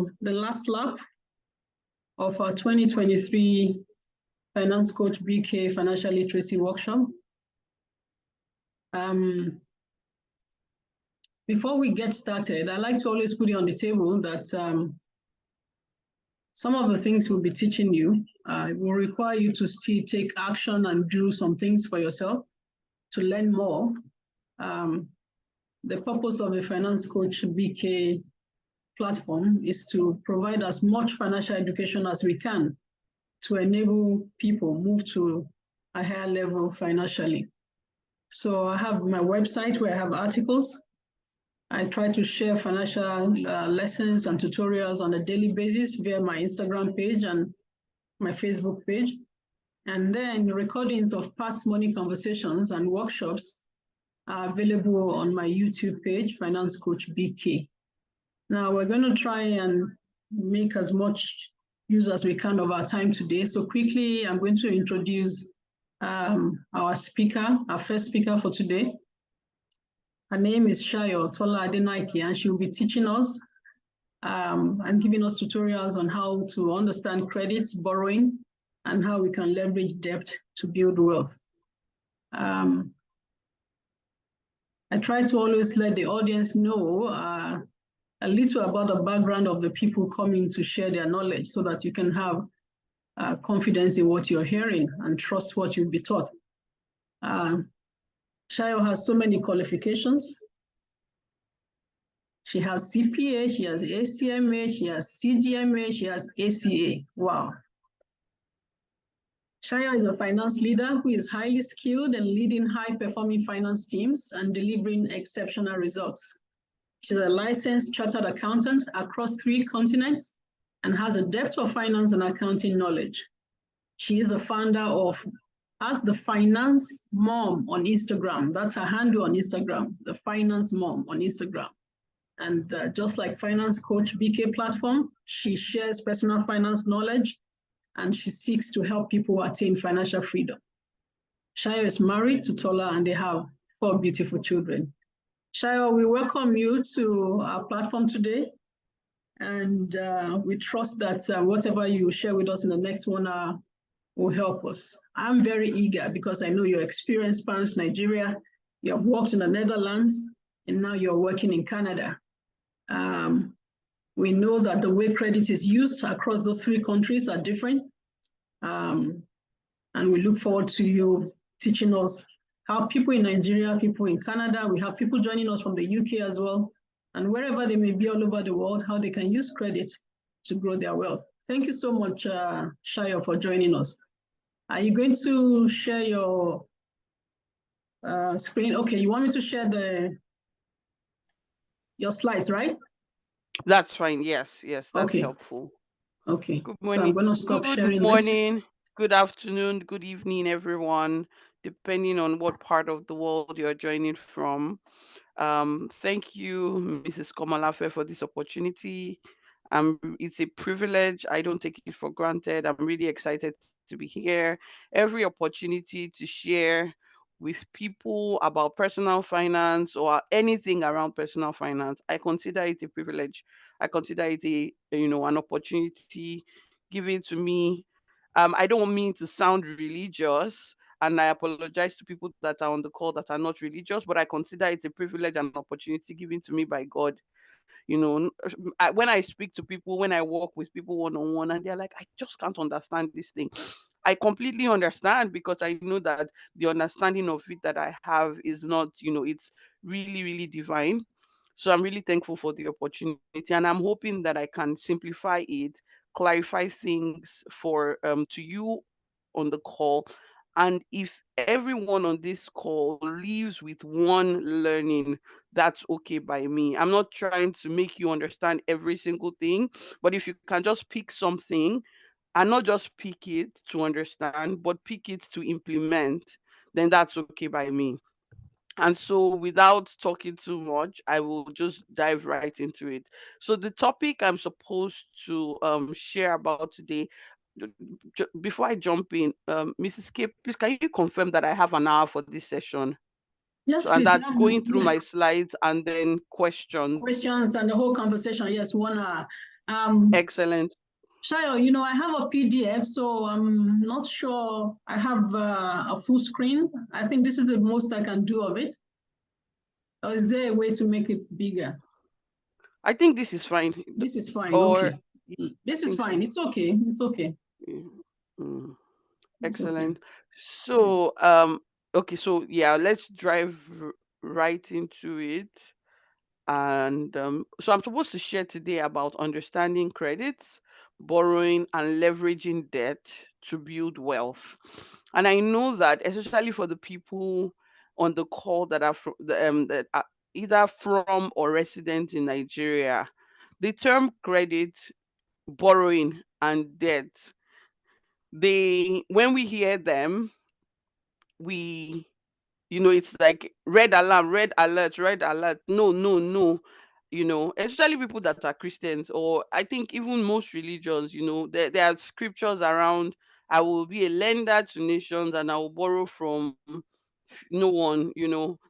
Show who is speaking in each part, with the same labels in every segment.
Speaker 1: to the last lap of our 2023 Finance Coach BK Financial Literacy Workshop. Before we get started, I like to always put it on the table that some of the things we'll be teaching you will require you to still take action and do some things for yourself to learn more. The purpose of the Finance Coach BK platform is to provide as much financial education as we can to enable people move to a higher level financially. So I have my website where I have articles. I try to share financial lessons and tutorials on a daily basis via my Instagram page and my Facebook page. And then recordings of past money conversations and workshops are available on my YouTube page, Finance Coach BK. Now we're going to try and make as much use as we can of our time today. So quickly, I'm going to introduce our speaker, our first speaker for today. Her name is Sayo Adenaiki, and she'll be teaching us and giving us tutorials on how to understand credits, borrowing, and how we can leverage debt to build wealth. I try to always let the audience know a little about the background of the people coming to share their knowledge so that you can have confidence in what you're hearing and trust what you'll be taught. Sayo has so many qualifications. She has CPA, she has ACMA, she has CGMA, she has ACA. Wow. Sayo is a finance leader who is highly skilled in leading high-performing finance teams and delivering exceptional results. She's a licensed chartered accountant across 3 continents and has a depth of finance and accounting knowledge. She is the founder of the Finance Mom on Instagram. That's her handle on Instagram, the Finance Mom on Instagram. And just like Finance Coach BK platform, she shares personal finance knowledge and she seeks to help people attain financial freedom. Sayo is married to Tola and they have 4 beautiful children. Sayo, we welcome you to our platform today. And we trust that whatever you share with us in the next 1 hour will help us. I'm very eager because I know you're experienced parents in Nigeria, you have worked in the Netherlands, and now you're working in Canada. We know that the way credit is used across those 3 countries are different. And we look forward to you teaching us how people in Nigeria, people in Canada, we have people joining us from the UK as well, and wherever they may be all over the world, how they can use credit to grow their wealth. Thank you so much, Sayo, for joining us. Are you going to share your screen? Okay, you want me to share your slides, right?
Speaker 2: That's fine. Yes, that's
Speaker 1: okay.
Speaker 2: Helpful.
Speaker 1: Okay.
Speaker 2: Good morning.
Speaker 1: So I'm going to stop sharing.
Speaker 2: Good morning, good afternoon, good evening, everyone, depending on what part of the world you're joining from. Thank you, Mrs. Komalafe, for this opportunity. It's a privilege. I don't take it for granted. I'm really excited to be here. Every opportunity to share with people about personal finance or anything around personal finance, I consider it a privilege. I consider it an opportunity given to me. I don't mean to sound religious, and I apologize to people that are on the call that are not religious, but I consider it a privilege and opportunity given to me by God. When I speak to people, when I work with people one-on-one, and they're like, I just can't understand this thing. I completely understand, because I know that the understanding of it that I have is not, it's really, really divine. So I'm really thankful for the opportunity, and I'm hoping that I can simplify it, clarify things for to you on the call. And if everyone on this call leaves with one learning, that's okay by me. I'm not trying to make you understand every single thing, but if you can just pick something, and not just pick it to understand, but pick it to implement, then that's okay by me. And so, without talking too much, I will just dive right into it. So, the topic I'm supposed to share about today, before I jump in, Mrs. K, please, can you confirm that I have an hour for this session?
Speaker 1: Yes,
Speaker 2: so, and
Speaker 1: please.
Speaker 2: that's going through my slides and then questions.
Speaker 1: Questions and the whole conversation. Yes, 1 hour.
Speaker 2: Excellent.
Speaker 1: Shayo, I have a PDF, so I'm not sure I have a full screen. I think this is the most I can do of it. Or is there a way to make it bigger?
Speaker 2: I think this is fine.
Speaker 1: This is fine.
Speaker 2: Or
Speaker 1: Okay.
Speaker 2: I
Speaker 1: This is
Speaker 2: think so.
Speaker 1: fine. It's okay. It's okay.
Speaker 2: Mm, mm,
Speaker 1: It's okay.
Speaker 2: excellent. So, okay, so yeah, let's drive right into it. And so I'm supposed to share today about understanding credits, borrowing, and leveraging debt to build wealth. And I know that, especially for the people on the call that are that are either from or resident in Nigeria, the term credit, borrowing, and debt, they when we hear them, we it's like red alarm, red alert, red alert. No, no, no. Especially people that are Christians, or I think even most religions, there are scriptures around. I will be a lender to nations and I will borrow from no one.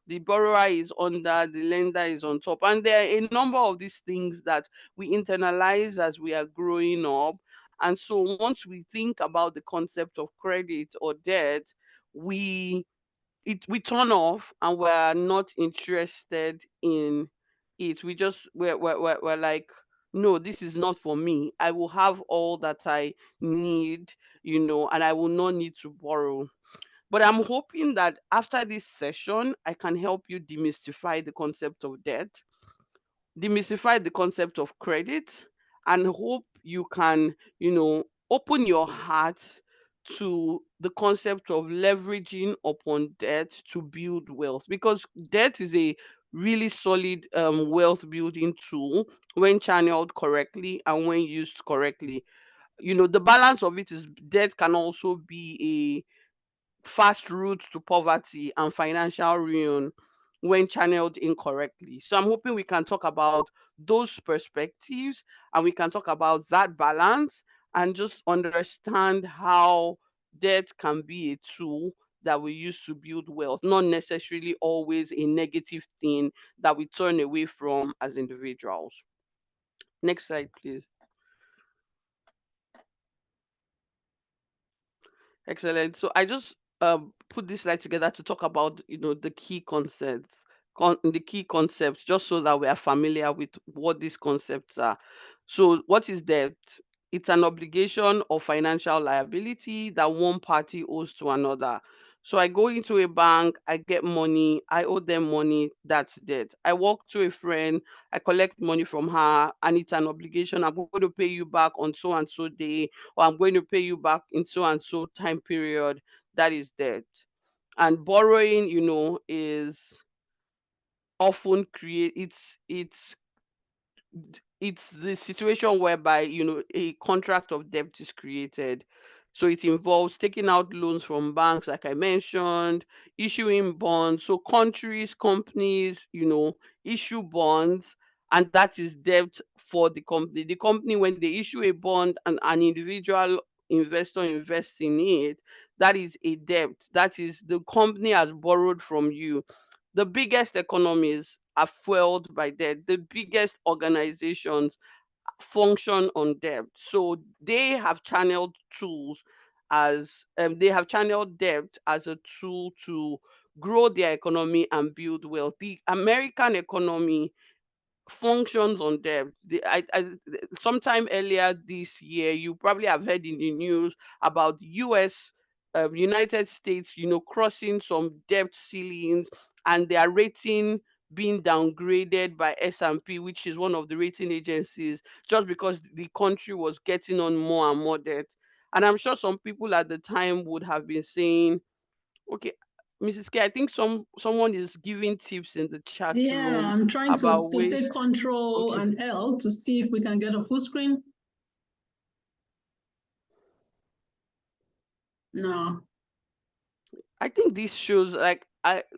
Speaker 2: The borrower is under, the lender is on top. And there are a number of these things that we internalize as we are growing up. And so once we think about the concept of credit or debt, we we turn off and we're not interested in it. We're like, no, this is not for me. I will have all that I need, and I will not need to borrow. But I'm hoping that after this session I can help you demystify the concept of debt, demystify the concept of credit, and hope you can, open your heart to the concept of leveraging upon debt to build wealth, because debt is a really solid wealth building tool when channeled correctly and when used correctly. The balance of it is debt can also be fast route to poverty and financial ruin when channeled incorrectly. So I'm hoping we can talk about those perspectives and we can talk about that balance and just understand how debt can be a tool that we use to build wealth, not necessarily always a negative thing that we turn away from as individuals. Next slide, please. Excellent. So I just put this slide together to talk about the key concepts, just so that we are familiar with what these concepts are. So what is debt? It's an obligation or financial liability that one party owes to another. So I go into a bank, I get money, I owe them money, that's debt. I walk to a friend, I collect money from her, and it's an obligation. I'm going to pay you back on so and so day, or I'm going to pay you back in so and so time period. That is debt. And borrowing, is often create it's the situation whereby a contract of debt is created. So it involves taking out loans from banks, like I mentioned, issuing bonds. So countries, companies, issue bonds, and that is debt for the company. The company, when they issue a bond and an individual investor invests in it, that is a debt. That is, the company has borrowed from you. The biggest economies are fueled by debt. The biggest organizations function on debt. So they have channeled tools as they have channeled debt as a tool to grow their economy and build wealth. The American economy functions on debt. Sometime earlier this year, you probably have heard in the news about U.S. United States, crossing some debt ceilings and their rating being downgraded by S&P, which is one of the rating agencies, just because the country was getting on more and more debt. And I'm sure some people at the time would have been saying, okay, Mrs. K, I think someone is giving tips in the chat
Speaker 1: Yeah,
Speaker 2: room
Speaker 1: I'm trying to
Speaker 2: about ways.
Speaker 1: say Control
Speaker 2: Okay.
Speaker 1: and L to see if we can get a full screen. No.
Speaker 2: I think this shows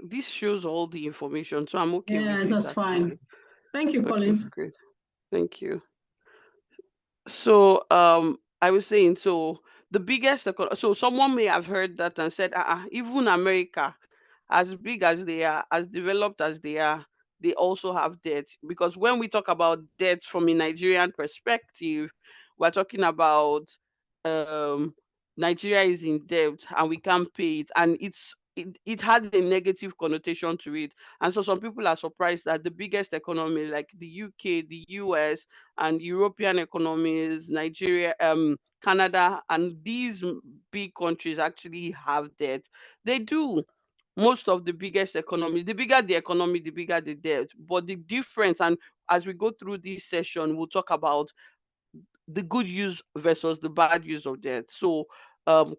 Speaker 2: this shows all the information, so I'm okay
Speaker 1: Yeah,
Speaker 2: with it
Speaker 1: that's fine.
Speaker 2: actually.
Speaker 1: Thank you,
Speaker 2: Okay,
Speaker 1: Collins.
Speaker 2: great. Thank you. So I was saying, so the so someone may have heard that and said, even America, as big as they are, as developed as they are, they also have debt. Because when we talk about debt from a Nigerian perspective, we're talking about um, Nigeria is in debt and we can't pay it, and it has a negative connotation to it. And so some people are surprised that the biggest economy like the UK, the US, and European economies, Nigeria, Canada, and these big countries actually have debt. They do. Most of the biggest economies, the bigger the economy, the bigger the debt. But the difference, and as we go through this session, we'll talk about the good use versus the bad use of debt. So,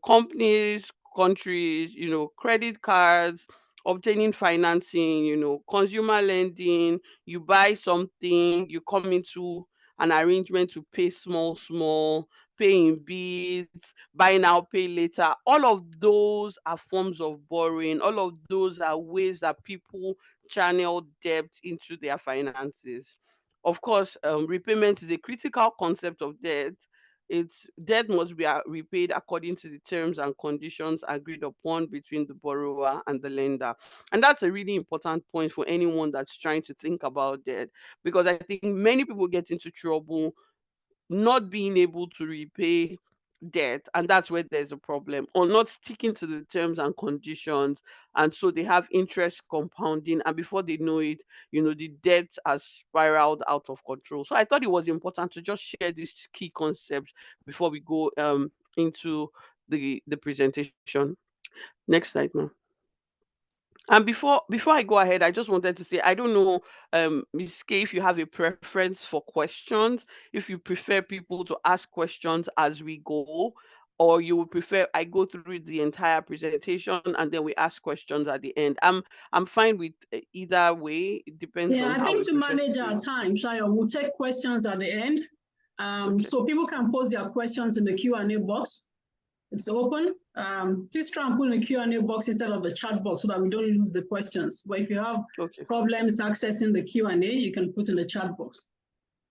Speaker 2: companies, countries, credit cards, obtaining financing, consumer lending, you buy something, you come into an arrangement to pay small, small, pay in bits, buy now, pay later. All of those are forms of borrowing. All of those are ways that people channel debt into their finances. Of course, repayment is a critical concept of debt. It's debt must be repaid according to the terms and conditions agreed upon between the borrower and the lender. And that's a really important point for anyone that's trying to think about debt, because I think many people get into trouble not being able to repay debt, and that's where there's a problem, or not sticking to the terms and conditions, and so they have interest compounding, and before they know it, the debt has spiraled out of control. So I thought it was important to just share these key concepts before we go into the presentation. Next slide, ma'am. And before I go ahead, I just wanted to say I don't know, Ms. K, if you have a preference for questions, if you prefer people to ask questions as we go, or you would prefer I go through the entire presentation and then we ask questions at the end. I'm fine with either way. It depends
Speaker 1: Yeah,
Speaker 2: on
Speaker 1: I
Speaker 2: how
Speaker 1: think
Speaker 2: we
Speaker 1: to
Speaker 2: prefer to
Speaker 1: manage
Speaker 2: do
Speaker 1: our
Speaker 2: it.
Speaker 1: time, Shayo, we'll take questions at the end.
Speaker 2: Okay.
Speaker 1: So people can post their questions in the Q&A box. It's open. Please try and put in the Q&A box instead of the chat box so that we don't lose the questions. But if you have
Speaker 2: Okay.
Speaker 1: problems accessing the Q&A, you can put in the chat box.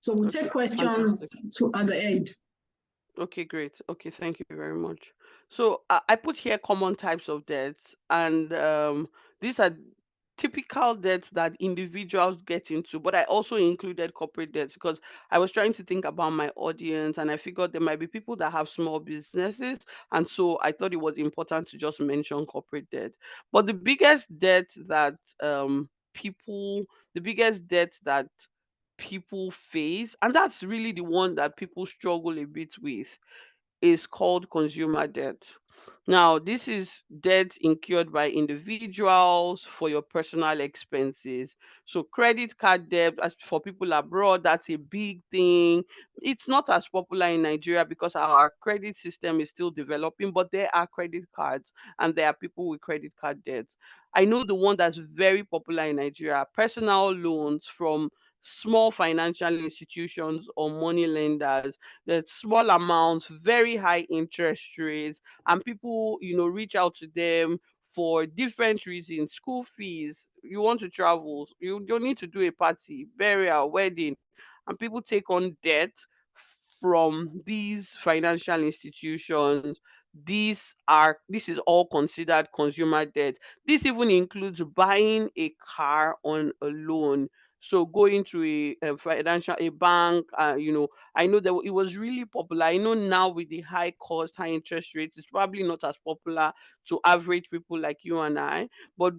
Speaker 1: So we'll take questions at the end.
Speaker 2: Okay, great. Okay, thank you very much. So I put here common types of debts, and these are typical debts that individuals get into, but I also included corporate debts because I was trying to think about my audience, and I figured there might be people that have small businesses, and so I thought it was important to just mention corporate debt. But the biggest debt that people face, and that's really the one that people struggle a bit with, is called consumer debt. Now, this is debt incurred by individuals for your personal expenses. So, credit card debt, as for people abroad, that's a big thing. It's not as popular in Nigeria because our credit system is still developing, but there are credit cards and there are people with credit card debt. I know the one that's very popular in Nigeria, personal loans from small financial institutions or money lenders. There's small amounts, very high interest rates, and people, reach out to them for different reasons. School fees, you want to travel, you don't need to do a party, burial, wedding, and people take on debt from these financial institutions. This is all considered consumer debt. This even includes buying a car on a loan. So going to a bank, I know that it was really popular. I know now with the high cost, high interest rates, it's probably not as popular to average people like you and I. But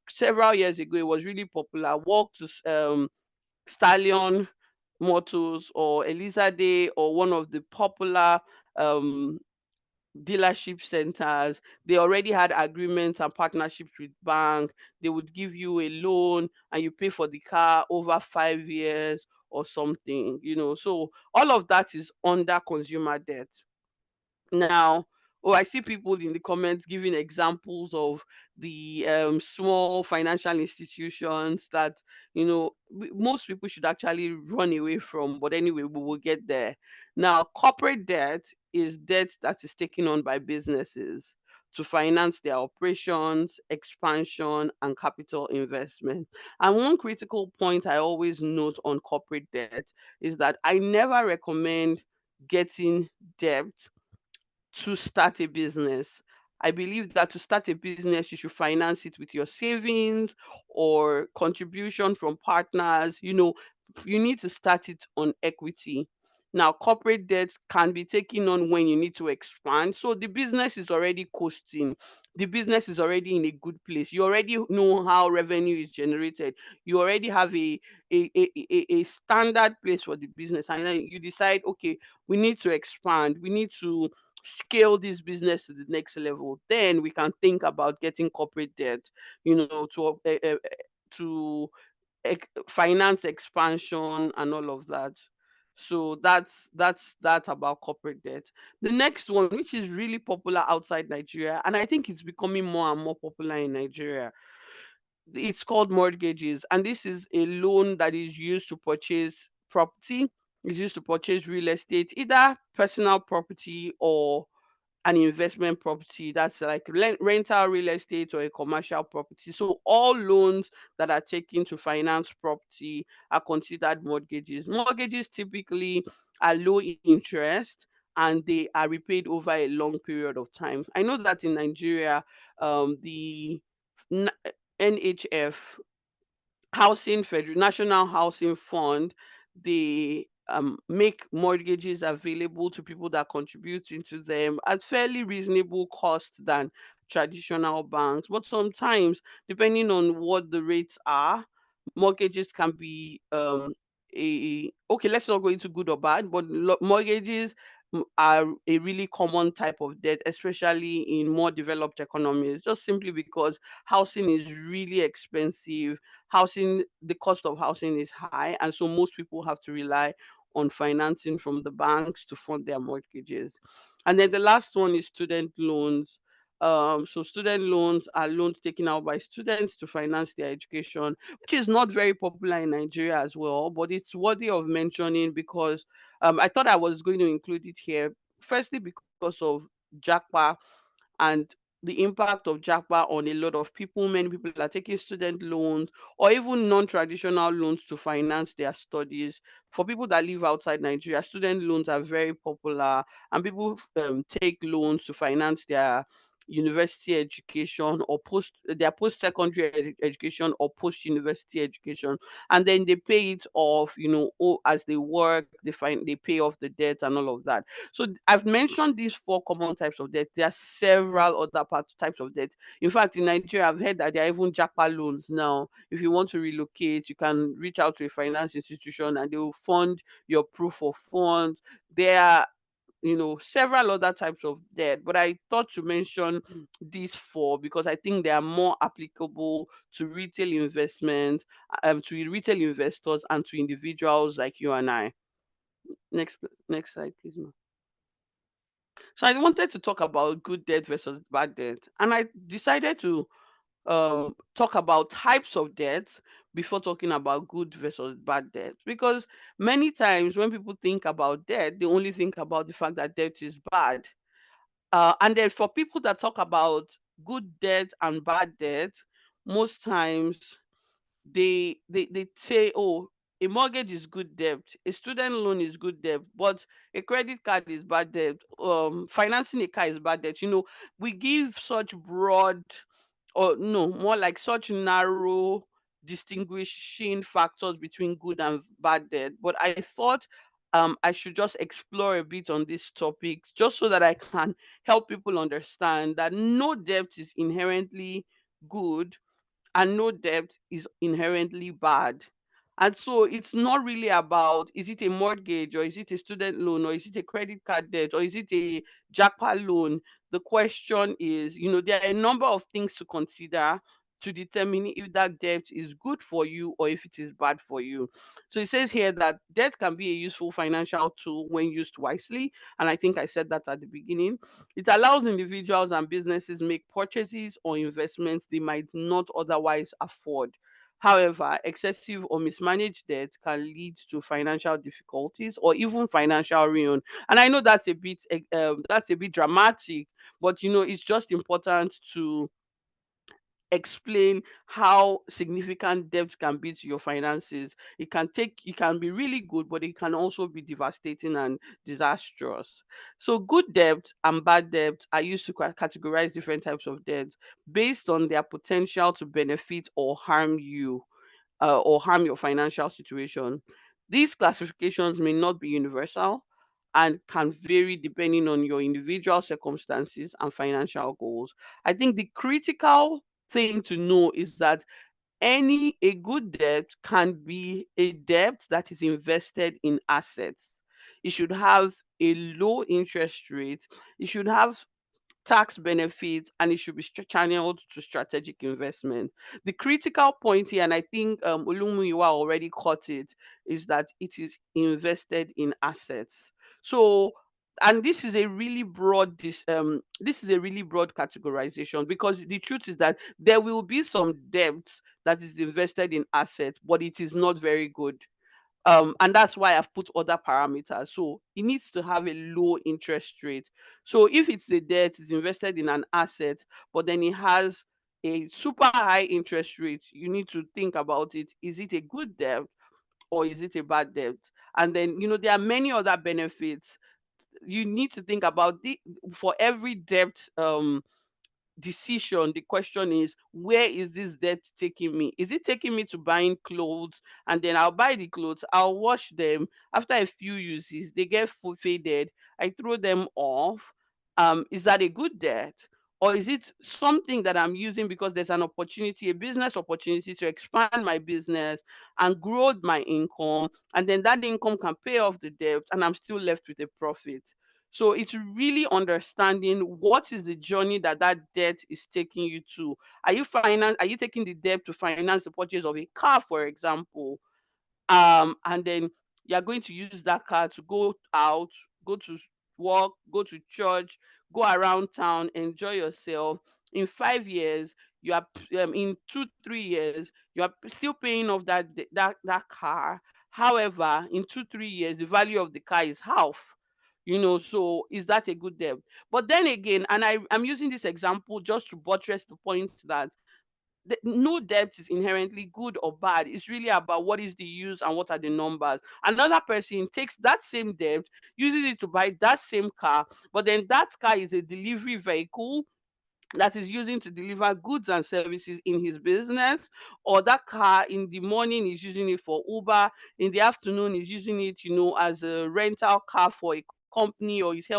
Speaker 2: several years ago, it was really popular. Walk to Stallion Motors or Elizade or one of the popular um, dealership centers. They already had agreements and partnerships with banks. They would give you a loan and you pay for the car over 5 years or something. So all of that is under consumer debt. Now, oh, I see people in the comments giving examples of the small financial institutions that most people should actually run away from. But anyway, we will get there. Now, corporate debt is debt that is taken on by businesses to finance their operations, expansion, and capital investment. And one critical point I always note on corporate debt is that I never recommend getting debt to start a business. I believe that to start a business, you should finance it with your savings or contribution from partners. You need to start it on equity. Now, corporate debt can be taken on when you need to expand. So the business is already costing. The business is already in a good place. You already know how revenue is generated. You already have a standard place for the business. And then you decide, okay, we need to expand. We need to scale this business to the next level. Then we can think about getting corporate debt, to finance expansion and all of that. So that's that about corporate debt. The next one, which is really popular outside Nigeria, and I think it's becoming more and more popular in Nigeria, it's called mortgages, and this is a loan that is used to purchase property. It's used to purchase real estate, either personal property or an investment property, that's like rental real estate or a commercial property. So all loans that are taken to finance property are considered mortgages. Mortgages typically are low interest and they are repaid over a long period of time. I know that in Nigeria, the N- NHF, National Housing Fund, they make mortgages available to people that contribute into them at fairly reasonable cost than traditional banks. But sometimes, depending on what the rates are, mortgages can be okay. Let's not go into good or bad, but mortgages are a really common type of debt, especially in more developed economies, just simply because housing is really expensive. The cost of housing is high, and so most people have to rely on financing from the banks to fund their mortgages. And then the last one is student loans. So student loans are loans taken out by students to finance their education, which is not very popular in Nigeria as well, but it's worthy of mentioning because I thought I was going to include it here. Firstly, because of JAPA and the impact of JAPA on a lot of people. Many people are taking student loans or even non-traditional loans to finance their studies. For people that live outside Nigeria, student loans are very popular, and people take loans to finance their university education or post-secondary education or post-university education, and then they pay it off, as they work, they pay off the debt and all of that. So I've mentioned these four common types of debt. There are several other types of debt. In fact, in Nigeria, I've heard that there are even JAPA loans now. If you want to relocate, you can reach out to a finance institution and they will fund your proof of funds. There are several other types of debt, but I thought to mention these four because I think they are more applicable to retail investment, to retail investors and to individuals like you and I. Next slide, please, ma'am. So I wanted to talk about good debt versus bad debt, and I decided to talk about types of debt before talking about good versus bad debt, because many times when people think about debt, they only think about the fact that debt is bad. And then for people that talk about good debt and bad debt, most times they say, oh, a mortgage is good debt, a student loan is good debt, but a credit card is bad debt. Financing a car is bad debt. We give such broad, or no, more like such narrow distinguishing factors between good and bad debt. But I thought I should just explore a bit on this topic just so that I can help people understand that no debt is inherently good and no debt is inherently bad. And so it's not really about, is it a mortgage or is it a student loan or is it a credit card debt or is it a JAPA loan? The question is, there are a number of things to consider to determine if that debt is good for you or if it is bad for you. So it says here that debt can be a useful financial tool when used wisely. And I think I said that at the beginning. It allows individuals and businesses make purchases or investments they might not otherwise afford. However, excessive or mismanaged debt can lead to financial difficulties or even financial ruin. And I know that's a bit dramatic, but it's just important to explain how significant debt can be to your finances. It can be really good, but it can also be devastating and disastrous. So good debt and bad debt are used to categorize different types of debt based on their potential to benefit or harm you, or harm your financial situation. These classifications may not be universal and can vary depending on your individual circumstances and financial goals. I think the critical thing to know is that a good debt can be a debt that is invested in assets. It should have a low interest rate. It should have tax benefits, and it should be channeled to strategic investment. The critical point here, and I think Olumuyiwa already caught it, is that it is invested in assets. So, and this is a really broad categorization, because the truth is that there will be some debt that is invested in assets, but it is not very good. And that's why I've put other parameters. So it needs to have a low interest rate. So if it's a debt, it's invested in an asset, but then it has a super high interest rate, you need to think about it. Is it a good debt or is it a bad debt? And then, there are many other benefits. You need to think about for every debt decision. The question is, where is this debt taking me? Is it taking me to buying clothes, and then I'll buy the clothes, I'll wash them, after a few uses they get faded, I throw them off? Is that a good debt? Or is it something that I'm using because there's an opportunity, a business opportunity, to expand my business and grow my income, and then that income can pay off the debt and I'm still left with a profit? So it's really understanding what is the journey that debt is taking you to. Are you taking the debt to finance the purchase of a car, for example? And then you're going to use that car to go out, go to work, go to church, go around town, enjoy yourself. In 5 years, in 2 3 years, you are still paying off that car. However, in 2 3 years, the value of the car is half. So is that a good debt? But then again, and I'm using this example just to buttress the point that no debt is inherently good or bad. It's really about what is the use and what are the numbers. Another person takes that same debt, uses it to buy that same car, but then that car is a delivery vehicle that is using to deliver goods and services in his business, or that car in the morning is using it for Uber, in the afternoon is using it, as a rental car for a company, or is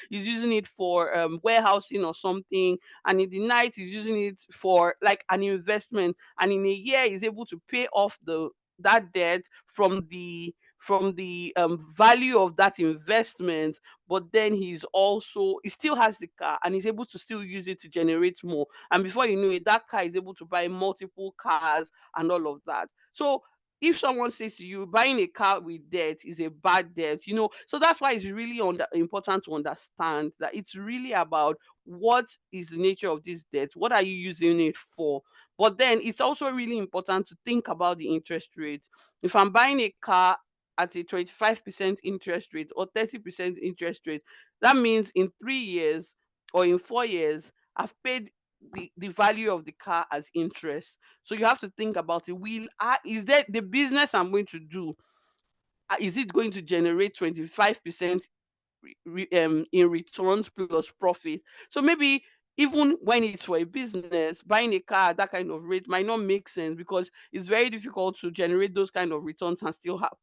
Speaker 2: using it for warehousing or something, and in the night is using it for like an investment, and in a year is able to pay off the that debt from the value of that investment. But then he still has the car and he's able to still use it to generate more, and before you know it, that car is able to buy multiple cars and all of that. So if someone says to you buying a car with debt is a bad debt, so that's why it's really important to understand that it's really about what is the nature of this debt, what are you using it for. But then it's also really important to think about the interest rate. If I'm buying a car at a 25% interest rate or 30% interest rate, that means in 3 years or in 4 years, I've paid the value of the car as interest. So you have to think about it. Is that the business I'm going to do? Is it going to generate 25% in returns plus profit? So maybe even when it's for a business, buying a car at that kind of rate might not make sense, because it's very difficult to generate those kind of returns and still have,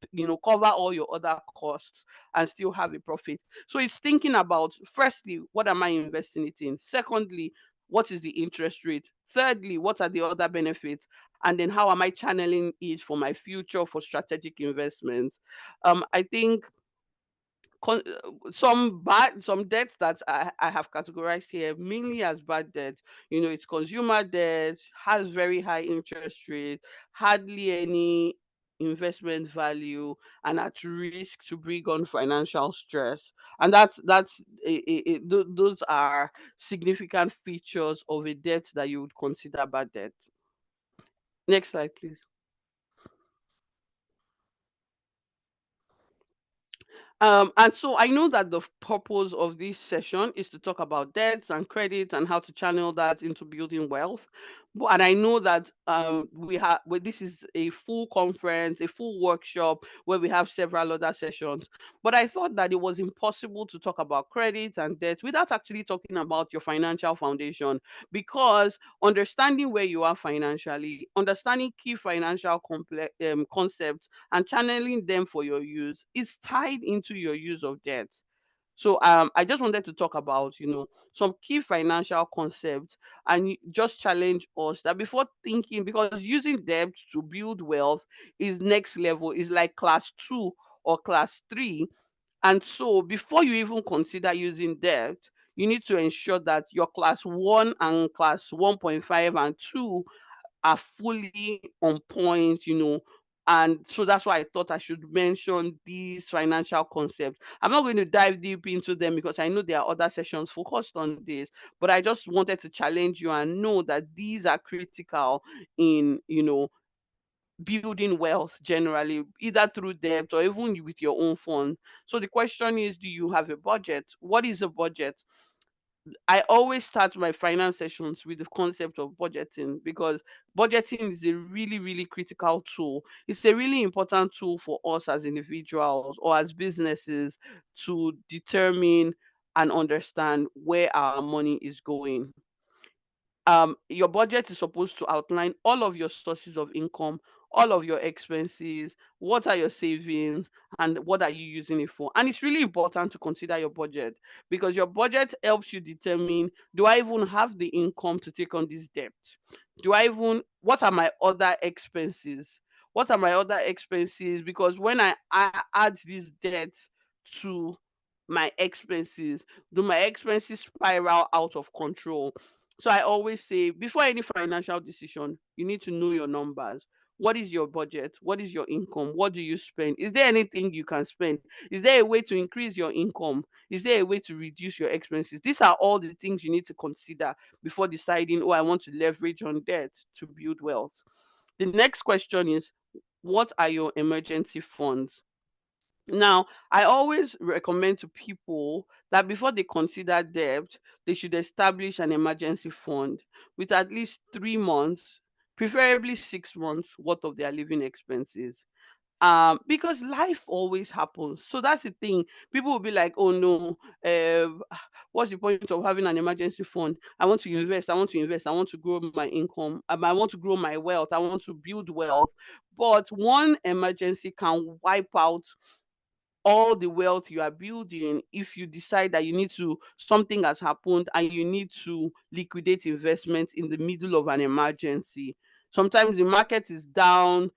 Speaker 2: cover all your other costs and still have a profit. So it's thinking about, firstly, what am I investing it in? Secondly, what is the interest rate? Thirdly, what are the other benefits? And then how am I channeling it for my future, for strategic investments? I think some debts that I have categorized here mainly as bad debt. It's consumer debt, has very high interest rate, hardly any investment value, and at risk to bring on financial stress. And those are significant features of a debt that you would consider bad debt. Next slide, please. And so I know that the purpose of this session is to talk about debts and credit and how to channel that into building wealth. And I know that we have, well, this is a full conference, a full workshop where we have several other sessions. But I thought that it was impossible to talk about credit and debt without actually talking about your financial foundation, because understanding where you are financially, understanding key financial concepts, and channeling them for your use is tied into your use of debt. So I just wanted to talk about, some key financial concepts, and just challenge us that before thinking, because using debt to build wealth is next level, is like class 2 or class 3. And so before you even consider using debt, you need to ensure that your class 1 and class 1.5 and 2 are fully on point, And so that's why I thought I should mention these financial concepts. I'm not going to dive deep into them because I know there are other sessions focused on this, but I just wanted to challenge you and know that these are critical in, building wealth generally, either through debt or even with your own funds. So the question is, do you have a budget? What is a budget? I always start my finance sessions with the concept of budgeting, because budgeting is a really, really critical tool. It's a really important tool for us as individuals or as businesses to determine and understand where our money is going. Your budget is supposed to outline all of your sources of income, all of your expenses, what are your savings, and what are you using it for. And it's really important to consider your budget, because your budget helps you determine, do I even have the income to take on this debt? What are my other expenses? What are my other expenses? Because when I add this debt to my expenses, do my expenses spiral out of control? So I always say, before any financial decision, you need to know your numbers. What is your budget? What is your income? What do you spend? Is there anything you can spend? Is there a way to increase your income? Is there a way to reduce your expenses? These are all the things you need to consider before deciding, oh, I want to leverage on debt to build wealth. The next question is, what are your emergency funds? Now, I always recommend to people that before they consider debt, they should establish an emergency fund with at least 3 months, preferably 6 months worth of their living expenses. Because life always happens. So that's the thing. People will be like, oh no, what's the point of having an emergency fund? I want to invest, I want to invest, I want to grow my income, I want to grow my wealth, I want to build wealth. But one emergency can wipe out all the wealth you are building if you decide that something has happened and you need to liquidate investment in the middle of an emergency. Sometimes the market is down,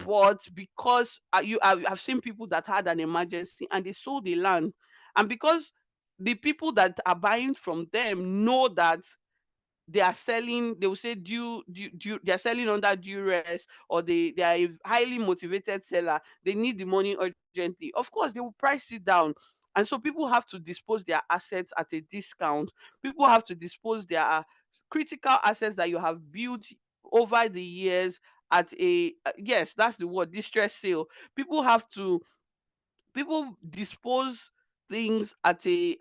Speaker 2: but because I've seen people that had an emergency and they sold the land, and because the people that are buying from them know that they are selling, they will say they are selling under duress, or they are a highly motivated seller, they need the money urgently, of course they will price it down. And so people have to dispose their assets at a discount. People have to dispose their critical assets that you have built over the years at a yes, that's the word, distress sale. People dispose things at a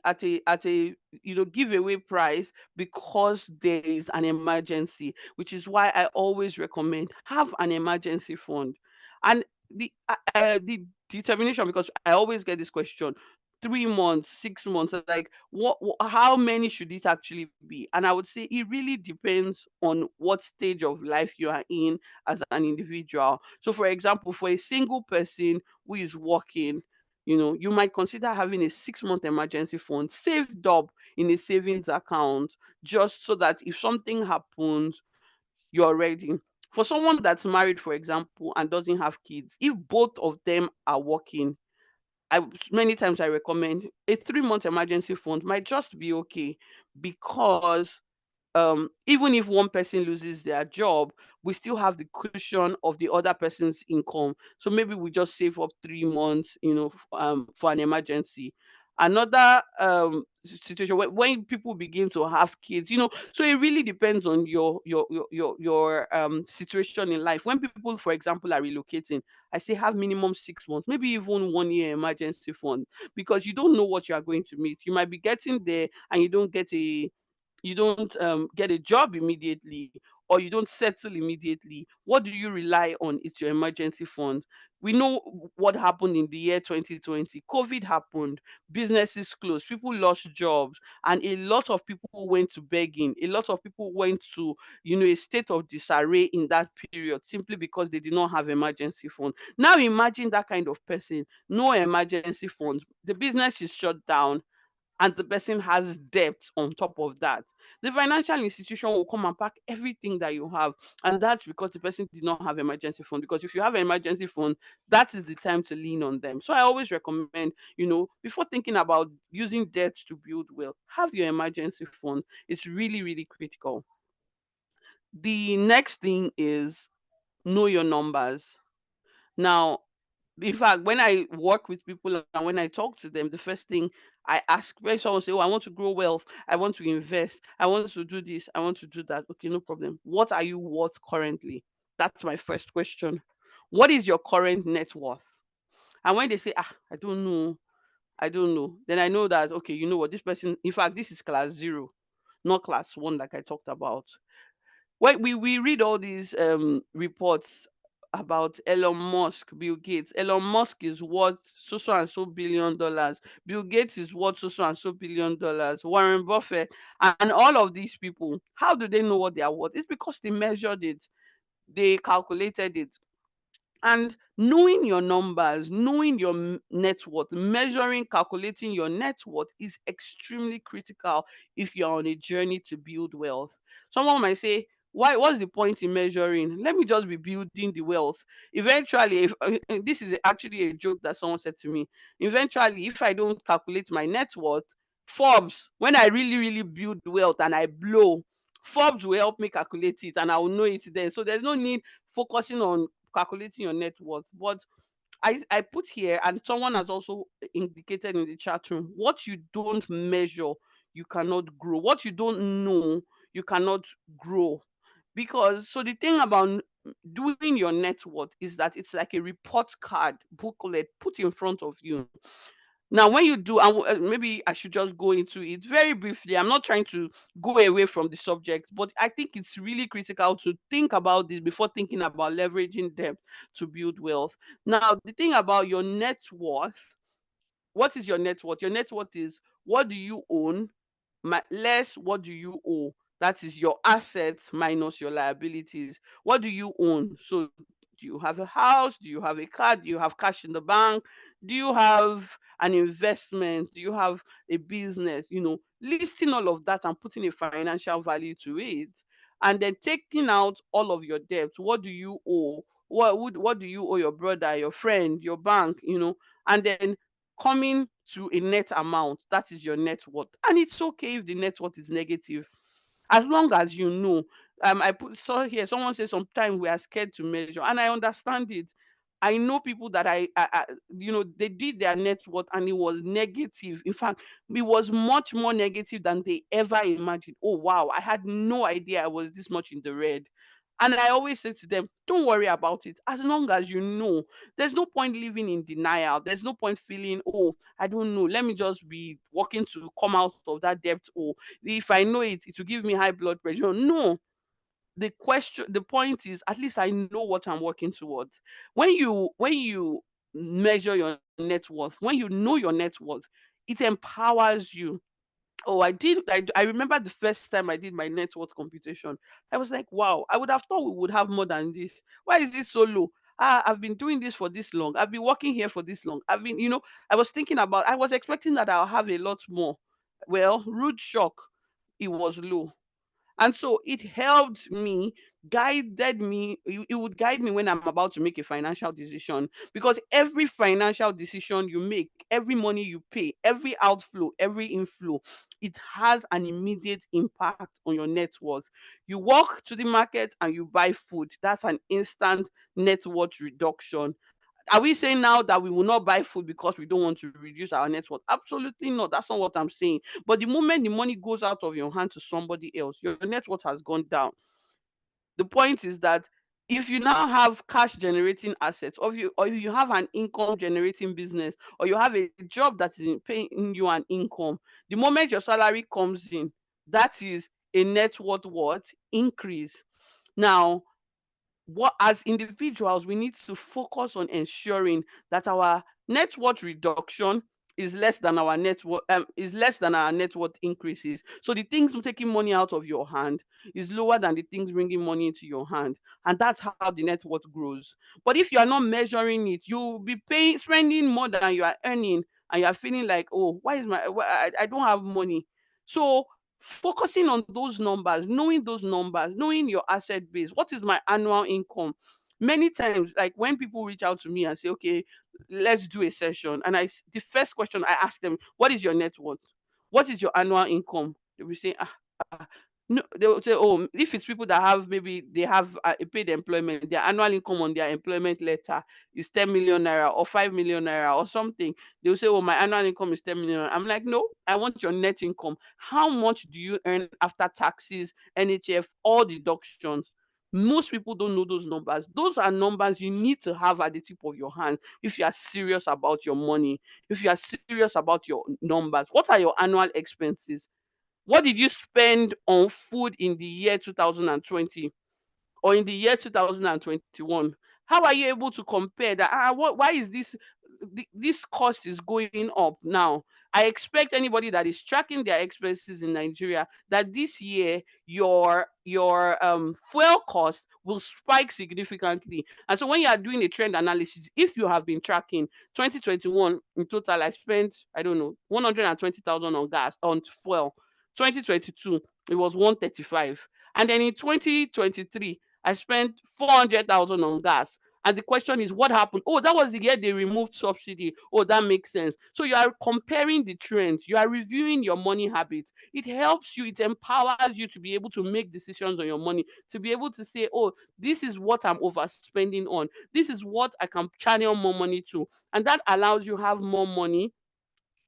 Speaker 2: giveaway price because there is an emergency, which is why I always recommend have an emergency fund. And the determination, because I always get this question, 3 months, 6 months, like how many should it actually be? And I would say it really depends on what stage of life you are in as an individual. So for example, for a single person who is working, you might consider having a 6 month emergency fund saved up in a savings account, just so that if something happens, you're ready. For someone that's married, for example, and doesn't have kids, if both of them are working, many times I recommend a 3 month emergency fund might just be okay, because even if one person loses their job, we still have the cushion of the other person's income. So maybe we just save up 3 months, for an emergency. Another situation when people begin to have kids, so it really depends on your situation in life. When people, for example, are relocating, I say have minimum 6 months, maybe even 1 year emergency fund, because you don't know what you are going to meet. You might be getting there and you don't get a job immediately, or you don't settle immediately, what do you rely on? It's your emergency fund. We know what happened in the year 2020. COVID happened, businesses closed, people lost jobs, and a lot of people went to begging. A lot of people went to, a state of disarray in that period simply because they did not have emergency fund. Now imagine that kind of person, no emergency fund, the business is shut down, and the person has debt on top of that. The financial institution will come and pack everything that you have. And that's because the person did not have emergency fund. Because if you have an emergency fund, that is the time to lean on them. So I always recommend, before thinking about using debt to build wealth, have your emergency fund. It's really, really critical. The next thing is know your numbers. Now, in fact, when I work with people and when I talk to them, the first thing I ask, when someone say, "Oh, I want to grow wealth, I want to invest, I want to do this, I want to do that." Okay, no problem. What are you worth currently? That's my first question. What is your current net worth? And when they say, I don't know, I don't know, then I know that, okay, you know what, this person, in fact, this is class zero, not class one, like I talked about. When we read all these reports about Elon Musk, Bill Gates. Elon Musk is worth so and so $1 billion. Bill Gates is worth so and so $1 billion. Warren Buffett and all of these people. How do they know what they are worth? It's because they measured it, they calculated it. And knowing your numbers, knowing your net worth, measuring, calculating your net worth is extremely critical if you're on a journey to build wealth. Someone might say, why, what's the point in measuring? Let me just be building the wealth. Eventually, if this is actually a joke that someone said to me, eventually, if I don't calculate my net worth, Forbes, when I really, really build wealth and I blow, Forbes will help me calculate it and I will know it then. So there's no need focusing on calculating your net worth. But I put here, and someone has also indicated in the chat room, what you don't measure, you cannot grow. What you don't know, you cannot grow. Because so the thing about doing your net worth is that it's like a report card booklet put in front of you. Now, when you do, maybe I should just go into it very briefly. I'm not trying to go away from the subject, but I think it's really critical to think about this before thinking about leveraging debt to build wealth. Now, the thing about your net worth, what is your net worth? Your net worth is what do you own less what do you owe. That is your assets minus your liabilities. What do you own? So do you have a house? Do you have a car? Do you have cash in the bank? Do you have an investment? Do you have a business? Listing all of that and putting a financial value to it, and then taking out all of your debt. What do you owe? What do you owe your brother, your friend, your bank? And then coming to a net amount. That is your net worth. And it's okay if the net worth is negative, as long as you know. I saw here someone say sometimes we are scared to measure, and I understand it. I know people that they did their net worth and it was negative. In fact, it was much more negative than they ever imagined. Oh wow, I had no idea I was this much in the red. And I always say to them, don't worry about it. As long as you know, there's no point living in denial. There's no point feeling, oh, I don't know. Let me just be working to come out of that debt. Or if I know it, it will give me high blood pressure. No, the point is, at least I know what I'm working towards. When you measure your net worth, when you know your net worth, it empowers you. Oh, I remember the first time I did my net worth computation. I was like, wow, I would have thought we would have more than this. Why is this so low? I've been doing this for this long. I've been working here for this long. I was thinking about, I was expecting that I'll have a lot more. Well, rude shock, it was low. And so it helped me, guided me. It would guide me when I'm about to make a financial decision. Because every financial decision you make, every money you pay, every outflow, every inflow, it has an immediate impact on your net worth. You walk to the market and you buy food. That's an instant net worth reduction. Are we saying now that we will not buy food because we don't want to reduce our net worth? Absolutely not. That's not what I'm saying. But the moment the money goes out of your hand to somebody else, your net worth has gone down. The point is that if you now have cash generating assets, or you have an income generating business, or you have a job that is paying you an income, the moment your salary comes in, that is a net worth what increase. Now, what as individuals we need to focus on ensuring that our net worth reduction is less than our net worth increases. So the things taking money out of your hand is lower than the things bringing money into your hand, and that's how the net worth grows. But if you are not measuring it, you'll be paying spending more than you are earning, and you are feeling like, oh, I don't have money. So focusing on those numbers, knowing your asset base. What is my annual income? Many times, like when people reach out to me and say, okay, let's do a session, and the first question I ask them, what is your net worth? What is your annual income? They will say, ah, no, they will say, oh, if it's people that have, maybe they have a paid employment, their annual income on their employment letter is 10 million naira or 5 million naira or something. They will say, oh, my annual income is 10 million. I'm like, no, I want your net income. How much do you earn after taxes, NHF, all deductions? Most people don't know those numbers. Those are numbers you need to have at the tip of your hand if you are serious about your money, if you are serious about your numbers. What are your annual expenses? What did you spend on food in the year 2020? Or in the year 2021? How are you able to compare that? Why is this cost is going up now? I expect anybody that is tracking their expenses in Nigeria that this year your fuel cost will spike significantly. And so when you are doing a trend analysis, if you have been tracking 2021 in total, I spent, I don't know, 120,000 on gas, on fuel. 2022 it was 135, and then in 2023 I spent 400,000 on gas. And the question is, what happened? Oh, that was the year they removed subsidy. Oh, that makes sense. So you are comparing the trends, you are reviewing your money habits. It helps you, it empowers you to be able to make decisions on your money, to be able to say, oh, this is what I'm overspending on. This is what I can channel more money to. And that allows you have more money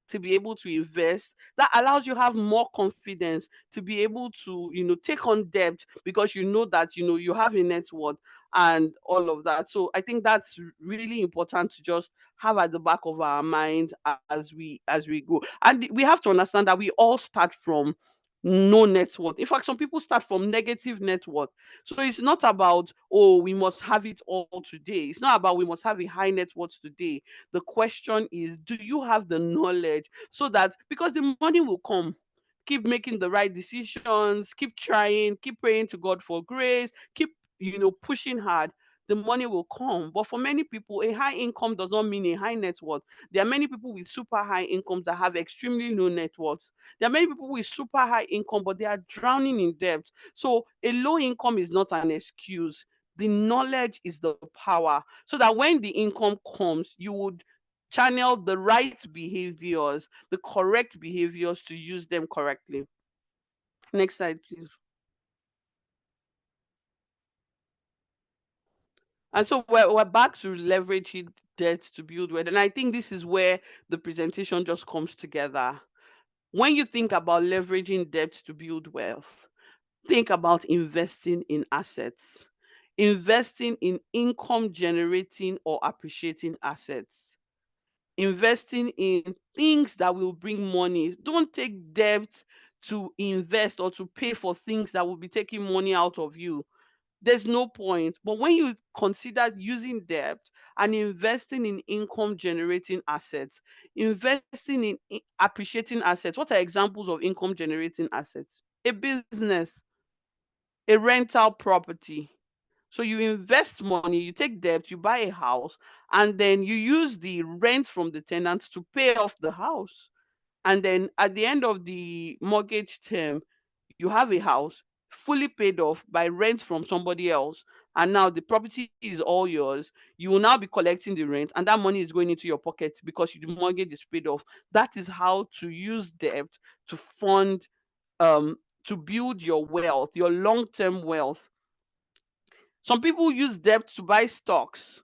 Speaker 2: to be able to invest. That allows you have more confidence to be able to, take on debt, because you know that you have a net worth and all of that. So I think that's really important to just have at the back of our minds as we go. And we have to understand that we all start from no net worth. In fact, some people start from negative net worth. So it's not about, oh, we must have it all today. It's not about we must have a high net worth today. The question is, do you have the knowledge, so that, because the money will come, keep making the right decisions, keep trying, keep praying to God for grace, keep pushing hard, the money will come. But for many people, a high income does not mean a high net worth. There are many people with super high incomes that have extremely low net worth. There are many people with super high income, but they are drowning in debt. So a low income is not an excuse. The knowledge is the power, so that when the income comes, you would channel the right behaviors, the correct behaviors, to use them correctly. Next slide, please. And so we're back to leveraging debt to build wealth. And I think this is where the presentation just comes together. When you think about leveraging debt to build wealth, think about investing in assets, investing in income generating or appreciating assets, investing in things that will bring money. Don't take debt to invest or to pay for things that will be taking money out of you. There's no point. But when you consider using debt and investing in income generating assets, investing in appreciating assets, what are examples of income generating assets? A business, a rental property. So you invest money, you take debt, you buy a house, and then you use the rent from the tenants to pay off the house. And then at the end of the mortgage term, you have a house fully paid off by rent from somebody else. And now the property is all yours. You will now be collecting the rent, and that money is going into your pocket because the mortgage is paid off. That is how to use debt to fund, um, to build your wealth, your long term wealth. Some people use debt to buy stocks.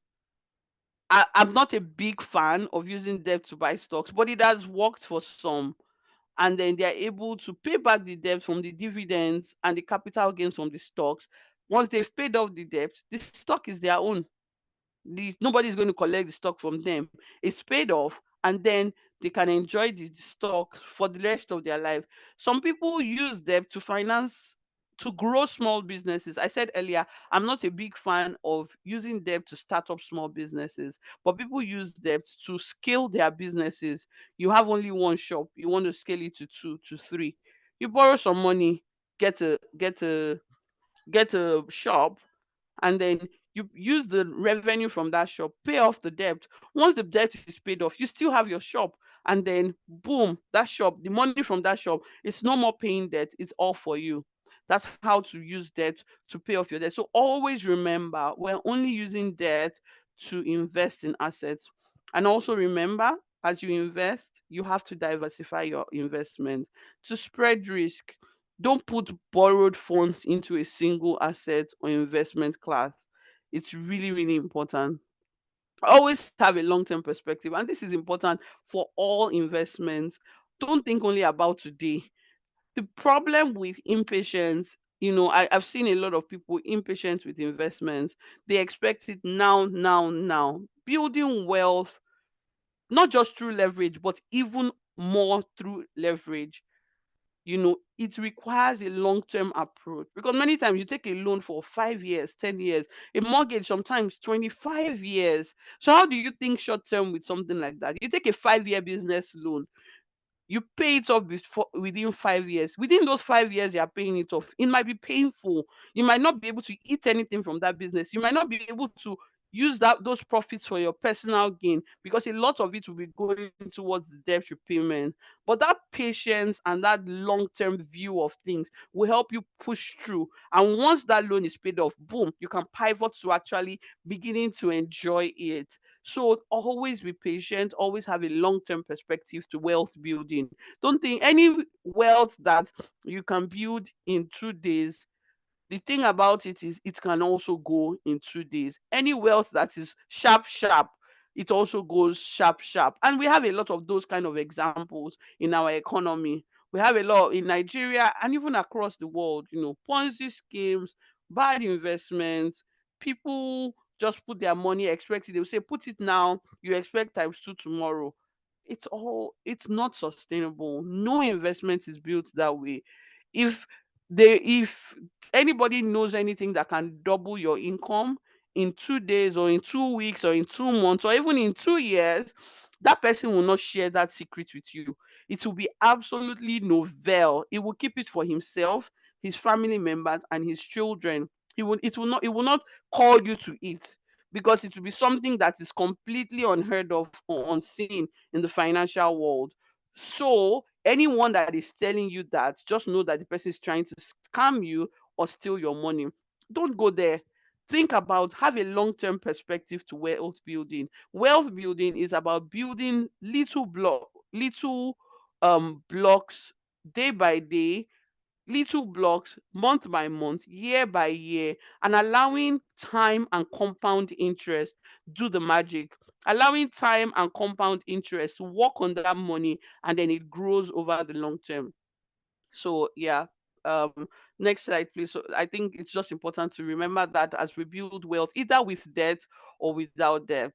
Speaker 2: I'm not a big fan of using debt to buy stocks, but it has worked for some. And then they're able to pay back the debt from the dividends and the capital gains from the stocks. Once they've paid off the debt, the stock is their own. Nobody's going to collect the stock from them. It's paid off, and then they can enjoy the stock for the rest of their life. Some people use debt to finance to grow small businesses. I said earlier, I'm not a big fan of using debt to start up small businesses, but people use debt to scale their businesses. You have only one shop, you want to scale it to two, to three. You borrow some money, get a shop, and then you use the revenue from that shop, pay off the debt. Once the debt is paid off, you still have your shop, and then boom, that shop, the money from that shop, it's no more paying debt, it's all for you. That's how to use debt to pay off your debt. So always remember, we're only using debt to invest in assets. And also remember, as you invest, you have to diversify your investment to spread risk. Don't put borrowed funds into a single asset or investment class. It's really, really important. Always have a long-term perspective, and this is important for all investments. Don't think only about today. The problem with impatience, I've seen a lot of people impatient with investments. They expect it now, now, now. Building wealth, not just through leverage, but even more through leverage, it requires a long-term approach, because many times you take a loan for 5 years, 10 years, a mortgage sometimes 25 years. So how do you think short-term with something like that? You take a 5-year business loan, you pay it off within 5 years. Within those 5 years, you are paying it off. It might be painful. You might not be able to eat anything from that business. You might not be able to use those profits for your personal gain, because a lot of it will be going towards the debt repayment. But that patience and that long-term view of things will help you push through. And once that loan is paid off, boom, you can pivot to actually beginning to enjoy it. So always be patient, always have a long-term perspective to wealth building. Don't think any wealth that you can build in 2 days, the thing about it is it can also go in 2 days. Any wealth that is sharp, sharp, it also goes sharp, sharp. And we have a lot of those kind of examples in our economy. We have a lot in Nigeria and even across the world, Ponzi schemes, bad investments, people just put their money, expect it. They will say, put it now, you expect times two tomorrow. It's not sustainable. No investment is built that way. If if anybody knows anything that can double your income in 2 days or in 2 weeks or in 2 months or even in 2 years, that person will not share that secret with you. It will be absolutely novel. He will keep it for himself, his family members, and his children. It will not call you to it, because it will be something that is completely unheard of or unseen in the financial world. So anyone that is telling you that, just know that the person is trying to scam you or steal your money. Don't go there. Think about, have a long-term perspective to wealth building. Wealth building is about building little blocks, day by day, little blocks, month by month, year by year, and allowing time and compound interest do the magic. Allowing time and compound interest to work on that money, and then it grows over the long term. So yeah, um, next slide, please. So I think it's just important to remember that as we build wealth, either with debt or without debt.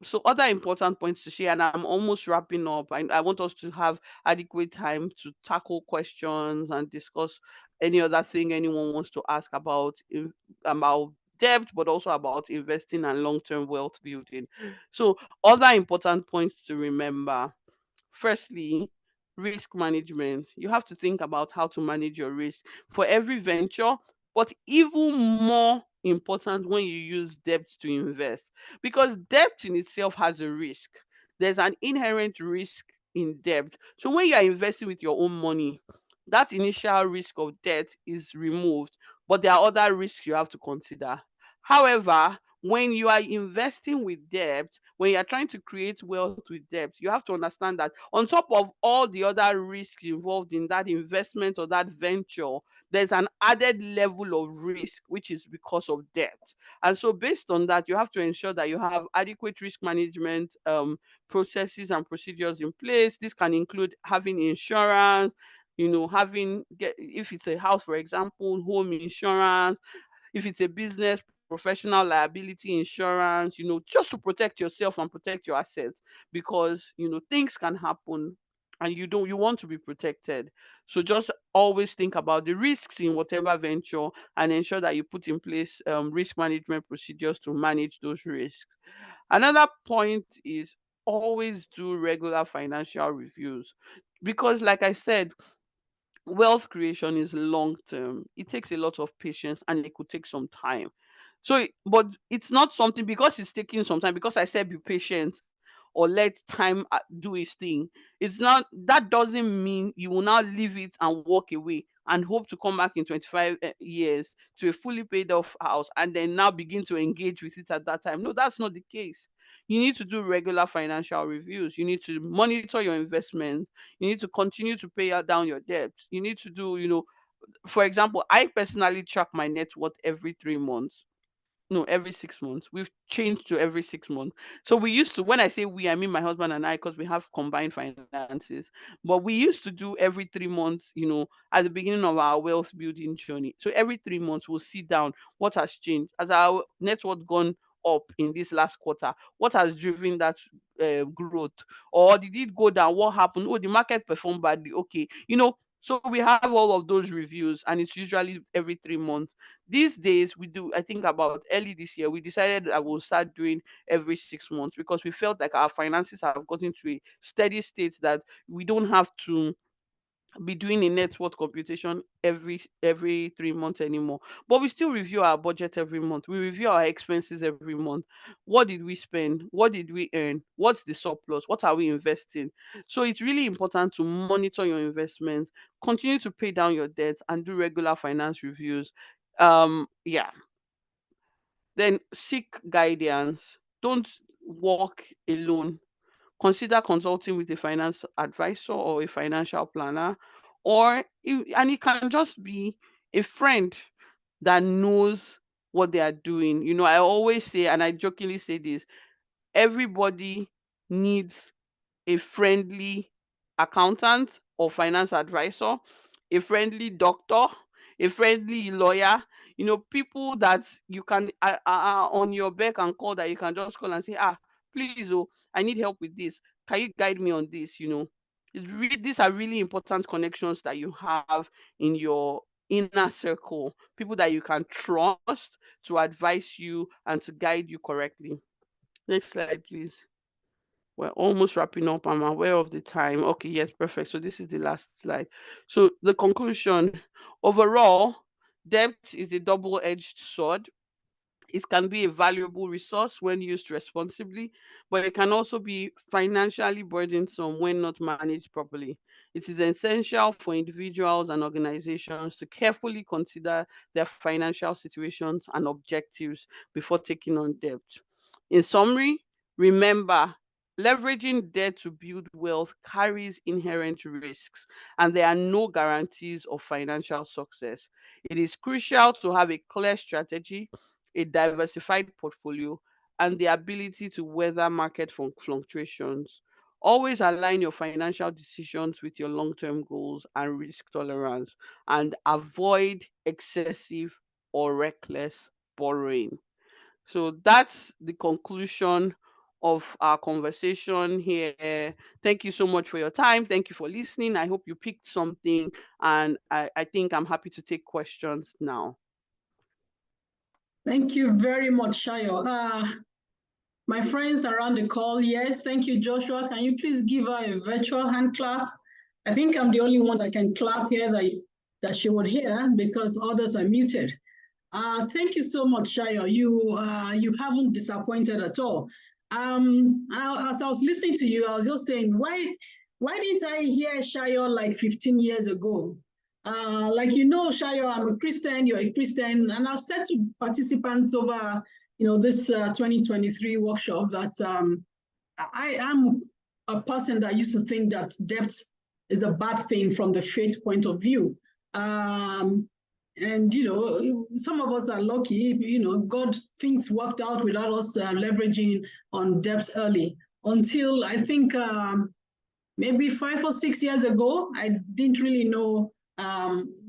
Speaker 2: So other important points to share, and I'm almost wrapping up. I want us to have adequate time to tackle questions and discuss any other thing anyone wants to ask about debt, but also about investing and long-term wealth building. So other important points to remember. Firstly, risk management. You have to think about how to manage your risk for every venture, but even more important when you use debt to invest, because debt in itself has a risk. There's an inherent risk in debt. So when you are investing with your own money, that initial risk of debt is removed, but there are other risks you have to consider. However, when you are investing with debt, when you are trying to create wealth with debt, you have to understand that on top of all the other risks involved in that investment or that venture, there's an added level of risk, which is because of debt. And so, based on that, you have to ensure that you have adequate risk management processes and procedures in place. This can include having insurance, if it's a house, for example, home insurance. If it's a business, professional liability insurance, just to protect yourself and protect your assets, because things can happen. and you want to be protected. So just always think about the risks in whatever venture and ensure that you put in place risk management procedures to manage those risks. Another point is always do regular financial reviews, because like I said, wealth creation is long term. It takes a lot of patience and it could take some time. So, but it's not something because it's taking some time, because I said be patient or let time do its thing. It's not, that doesn't mean you will now leave it and walk away and hope to come back in 25 years to a fully paid off house and then now begin to engage with it at that time. No, that's not the case. You need to do regular financial reviews. You need to monitor your investments. You need to continue to pay down your debt. You need to do, for example, I personally track my net worth every 3 months. No, every 6 months. We've changed to every 6 months. So we used to, when I say we, I mean my husband and I, because we have combined finances. But we used to do every 3 months, at the beginning of our wealth building journey. So every 3 months, we'll sit down. What has changed? Has our net worth gone up in this last quarter? What has driven that growth? Or did it go down? What happened? Oh, the market performed badly. Okay. So we have all of those reviews, and it's usually every 3 months. These days, we do, I think about early this year, we decided that we'll start doing every 6 months, because we felt like our finances have gotten to a steady state that we don't have to be doing a net worth computation every 3 months anymore. But we still review our budget every month. We review our expenses every month. What did we spend? What did we earn? What's the surplus? What are we investing? So it's really important to monitor your investments, continue to pay down your debts, and do regular finance reviews. Yeah. Then seek guidance. Don't walk alone. Consider consulting with a finance advisor or a financial planner, and it can just be a friend that knows what they are doing. I always say, and I jokingly say this, everybody needs a friendly accountant or finance advisor, a friendly doctor, a friendly lawyer, people that you can are on your beck and call, that you can just call and say, please, oh, I need help with this. Can you guide me on this? These are really important connections that you have in your inner circle, people that you can trust to advise you and to guide you correctly. Next slide, please. We're almost wrapping up. I'm aware of the time. Okay, yes, perfect. So this is the last slide. So the conclusion, overall, debt is a double-edged sword. It can be a valuable resource when used responsibly, but it can also be financially burdensome when not managed properly. It is essential for individuals and organizations to carefully consider their financial situations and objectives before taking on debt. In summary, remember, leveraging debt to build wealth carries inherent risks, and there are no guarantees of financial success. It is crucial to have a clear strategy, a diversified portfolio, and the ability to weather market fluctuations. Always align your financial decisions with your long term goals and risk tolerance, and avoid excessive or reckless borrowing. So that's the conclusion of our conversation here. Thank you so much for your time. Thank you for listening. I hope you picked something, and I think I'm happy to take questions now.
Speaker 1: Thank you very much, Sayo. My friends around the call, yes, thank you, Joshua. Can you please give her a virtual hand clap? I think I'm the only one that can clap here that she would hear, because others are muted. Thank you so much, Sayo. You haven't disappointed at all. As I was listening to you, I was just saying, why didn't I hear Sayo like 15 years ago? Sayo, I'm a Christian, you're a Christian, and I've said to participants over, this 2023 workshop that I am a person that used to think that debt is a bad thing from the faith point of view. And, some of us are lucky, God, things worked out without us leveraging on debt early, until I think maybe 5 or 6 years ago, I didn't really know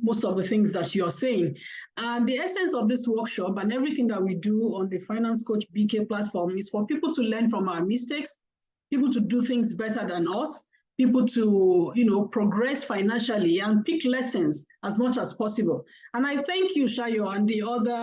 Speaker 1: most of the things that you're saying. And the essence of this workshop and everything that we do on the Finance Coach BK platform is for people to learn from our mistakes, people to do things better than us, people to, you know, progress financially and pick lessons as much as possible. And I thank you, Sayo, and the other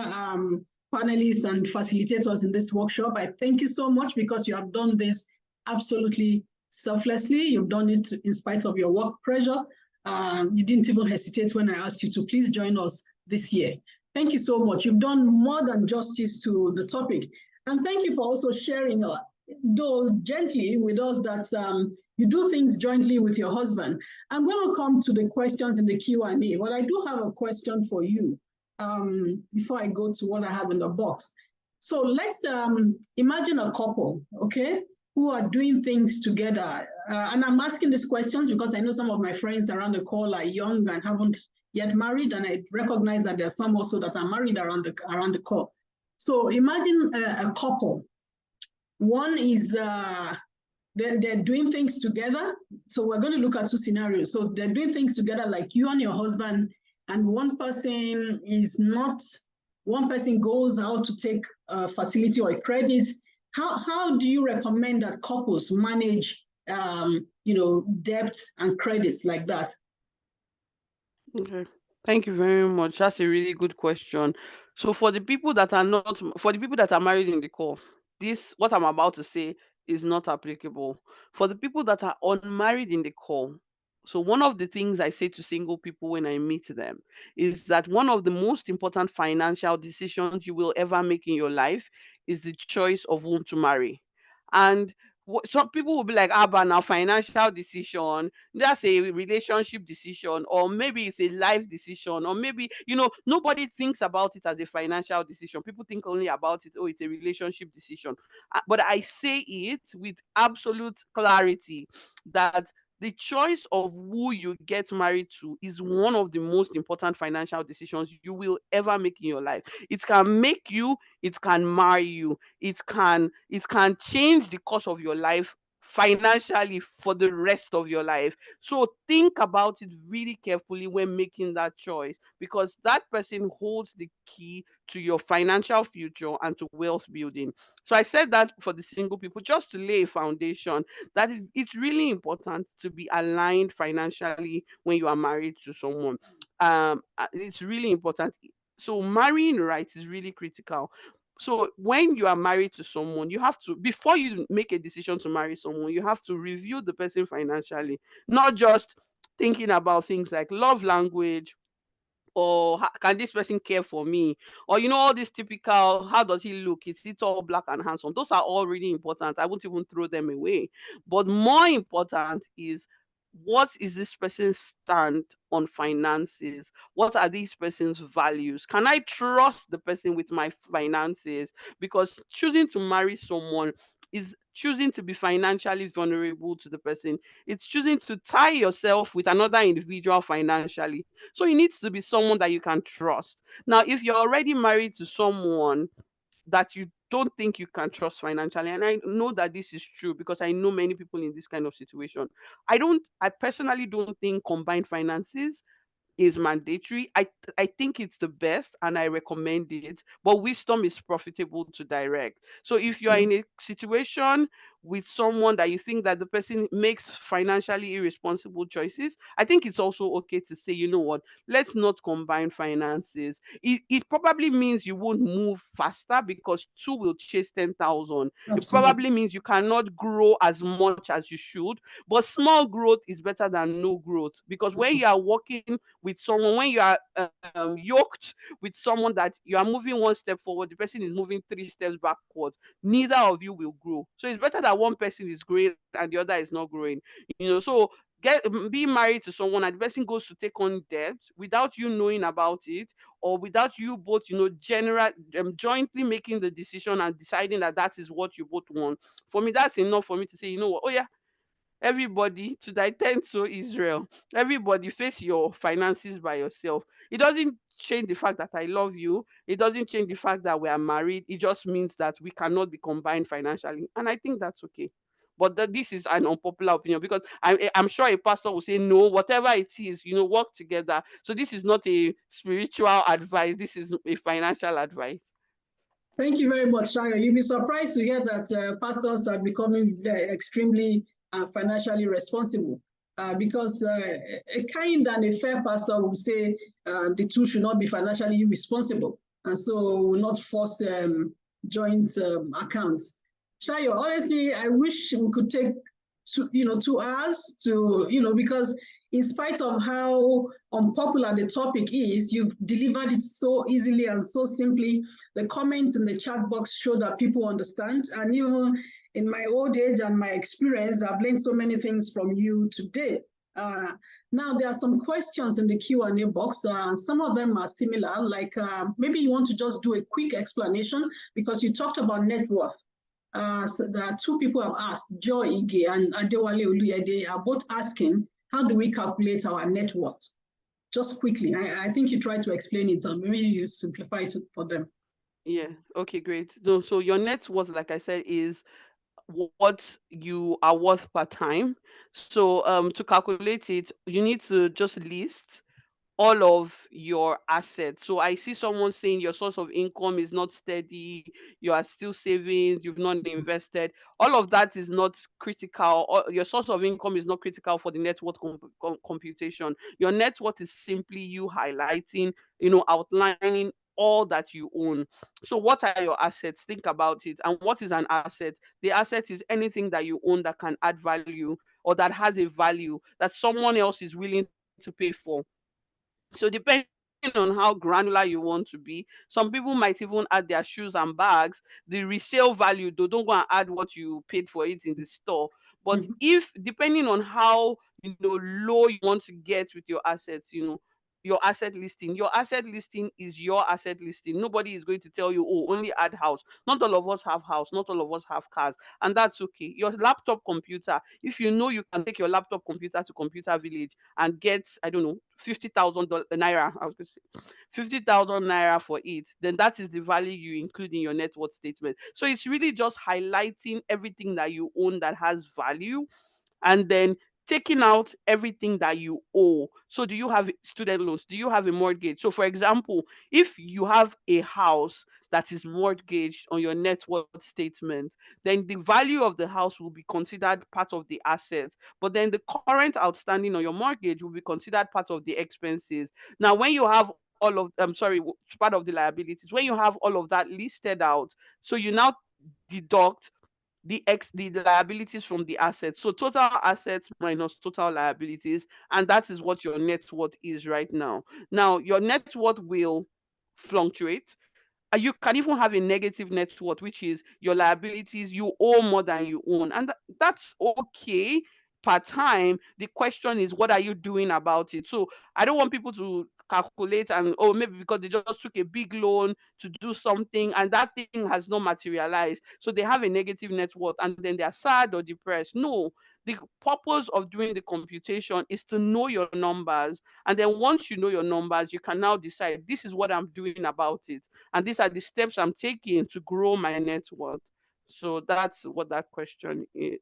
Speaker 1: panelists and facilitators in this workshop. I thank you so much because you have done this absolutely selflessly. You've done it in spite of your work pressure. You didn't even hesitate when I asked you to please join us this year. Thank you so much. You've done more than justice to the topic. And thank you for also sharing, though gently, with us that you do things jointly with your husband. I'm going to come to the questions in the Q&A, but I do have a question for you before I go to what I have in the box. So let's imagine a couple, okay, who are doing things together. And I'm asking these questions because I know some of my friends around the call are young and haven't yet married, and I recognize that there are some also that are married around the call. So imagine a couple. One is they're doing things together. So we're going to look at two scenarios. So they're doing things together, like you and your husband, and one person goes out to take a facility or a credit. How do you recommend that couples manage debt and credits like that?
Speaker 2: Okay. Thank you very much. That's a really good question. So for the people that are married in the call, what I'm about to say is not applicable. For the people that are unmarried in the call, so one of the things I say to single people when I meet them is that one of the most important financial decisions you will ever make in your life is the choice of whom to marry. And some people will be like, but now financial decision, that's a relationship decision, or maybe it's a life decision, or maybe, nobody thinks about it as a financial decision. People think only about it, oh, it's a relationship decision. But I say it with absolute clarity that the choice of who you get married to is one of the most important financial decisions you will ever make in your life. It can make you, it can marry you, it can change the course of your life financially for the rest of your life. So think about it really carefully when making that choice, because that person holds the key to your financial future and to wealth building. So I said that for the single people, just to lay a foundation that it's really important to be aligned financially when you are married to someone. It's really important. So marrying right is really critical. So when you are married to someone, you have to, before you make a decision to marry someone, you have to review the person financially, not just thinking about things like love language, or can this person care for me, or all these typical, how does he look, is he tall, black and handsome? Those are all really important. I won't even throw them away. But more important is, what is this person's stand on finances? What are these person's values? Can I trust the person with my finances? Because choosing to marry someone is choosing to be financially vulnerable to the person. It's choosing to tie yourself with another individual financially. So it needs to be someone that you can trust. Now, if you're already married to someone that you don't think you can trust financially, and I know that this is true because I know many people in this kind of situation, I personally don't think combined finances is mandatory. I think it's the best and I recommend it, but wisdom is profitable to direct. So if you are in a situation with someone that you think that the person makes financially irresponsible choices, I think it's also okay to say, you know what, let's not combine finances. It probably means you won't move faster because two will chase 10,000. It
Speaker 1: Absolutely.
Speaker 2: probably means you cannot grow as much as you should, but small growth is better than no growth, because when you are working with someone, when you are yoked with someone that you are moving one step forward, the person is moving three steps backward, neither of you will grow. So it's better that one person is growing and the other is not growing. So be married to someone and the person goes to take on debt without you knowing about it, or without you both jointly making the decision and deciding that that is what you both want. For me, that's enough for me to say, you know what, oh yeah, everybody, to thy tent, so Israel. Everybody face your finances by yourself. It doesn't change the fact that I love you. It doesn't change the fact that we are married. It just means that we cannot be combined financially. And I think that's okay. But this is an unpopular opinion, because I'm sure a pastor will say, no, whatever it is, work together. So this is not a spiritual advice. This is a financial advice.
Speaker 1: Thank you very much, Sayo. You'll be surprised to hear that pastors are becoming extremely financially responsible. because a kind and a fair pastor will say the two should not be financially responsible, and so will not force joint accounts. Sayo, honestly, I wish we could take 2 hours to, because in spite of how unpopular the topic is, you've delivered it so easily and so simply. The comments in the chat box show that people understand. And even in my old age and my experience, I've learned so many things from you today. Now, there are some questions in the Q&A box. Some of them are similar, like maybe you want to just do a quick explanation because you talked about net worth. So there are 2 people have asked, Joy Ige and Adewale Oluyede are both asking, how do we calculate our net worth? Just quickly, I think you tried to explain it, maybe you simplify it for them.
Speaker 2: Yeah. Okay, great. So your net worth, like I said, is what you are worth per time. So to calculate it, you need to just list all of your assets. So I see someone saying your source of income is not steady, you are still saving, you've not invested. All of that is not critical. Your source of income is not critical for the net worth computation. Your net worth is simply you highlighting, outlining all that you own. So what are your assets? Think about it. And what is an asset? The asset is anything that you own that can add value or that has a value that someone else is willing to pay for. So depending on how granular you want to be, some people might even add their shoes and bags. The resale value, they don't go and add what you paid for it in the store. But if depending on how low you want to get with your assets, your asset listing is your asset listing. Nobody is going to tell you, oh, only add house. Not all of us have house, not all of us have cars, and that's okay. Your laptop computer, if you know you can take your laptop computer to Computer Village and get, I don't know, 50,000 naira, I was going to say 50,000 naira for it, then that is the value you include in your net worth statement. So it's really just highlighting everything that you own that has value, and then taking out everything that you owe. So do you have student loans? Do you have a mortgage? So for example, if you have a house that is mortgaged on your net worth statement, then the value of the house will be considered part of the asset, but then the current outstanding on your mortgage will be considered part of the expenses. Now when you have all of part of the liabilities, when you have all of that listed out, so you now deduct the liabilities from the assets. So total assets minus total liabilities, and that is what your net worth is right now. Now your net worth will fluctuate. You can even have a negative net worth, which is your liabilities, you owe more than you own, and that's okay per time. The question is, what are you doing about it? So I don't want people to calculate and, oh, maybe because they just took a big loan to do something and that thing has not materialized, so they have a negative net worth and then they are sad or depressed. No, the purpose of doing the computation is to know your numbers, and then once you know your numbers, you can now decide, this is what I'm doing about it, and these are the steps I'm taking to grow my net worth. So that's what that question is.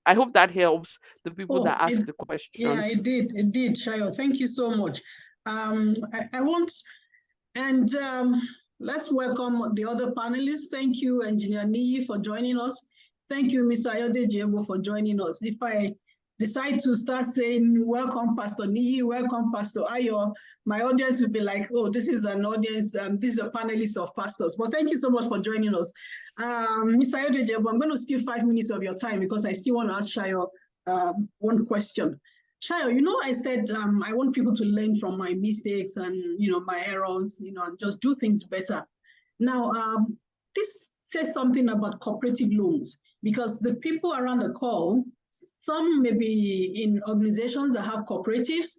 Speaker 2: I hope that helps the people that ask the
Speaker 1: Yeah,
Speaker 2: question.
Speaker 1: it did, Shayo. Thank you so much. I want, and let's welcome the other panelists. Thank you, Engineer Niyi, for joining us. Thank you, Mr. Ayode Jebo, for joining us. If I decide to start saying, welcome, Pastor Niyi, welcome, Pastor Ayo, my audience will be like, oh, this is an audience, this is a panelist of pastors. But thank you so much for joining us. Mr. Ayode Jebo, I'm going to steal 5 minutes of your time because I still want to ask Shayo one question. Shayo, I said I want people to learn from my mistakes and my errors, and just do things better. Now, this says something about cooperative loans, because the people around the call, some may be in organizations that have cooperatives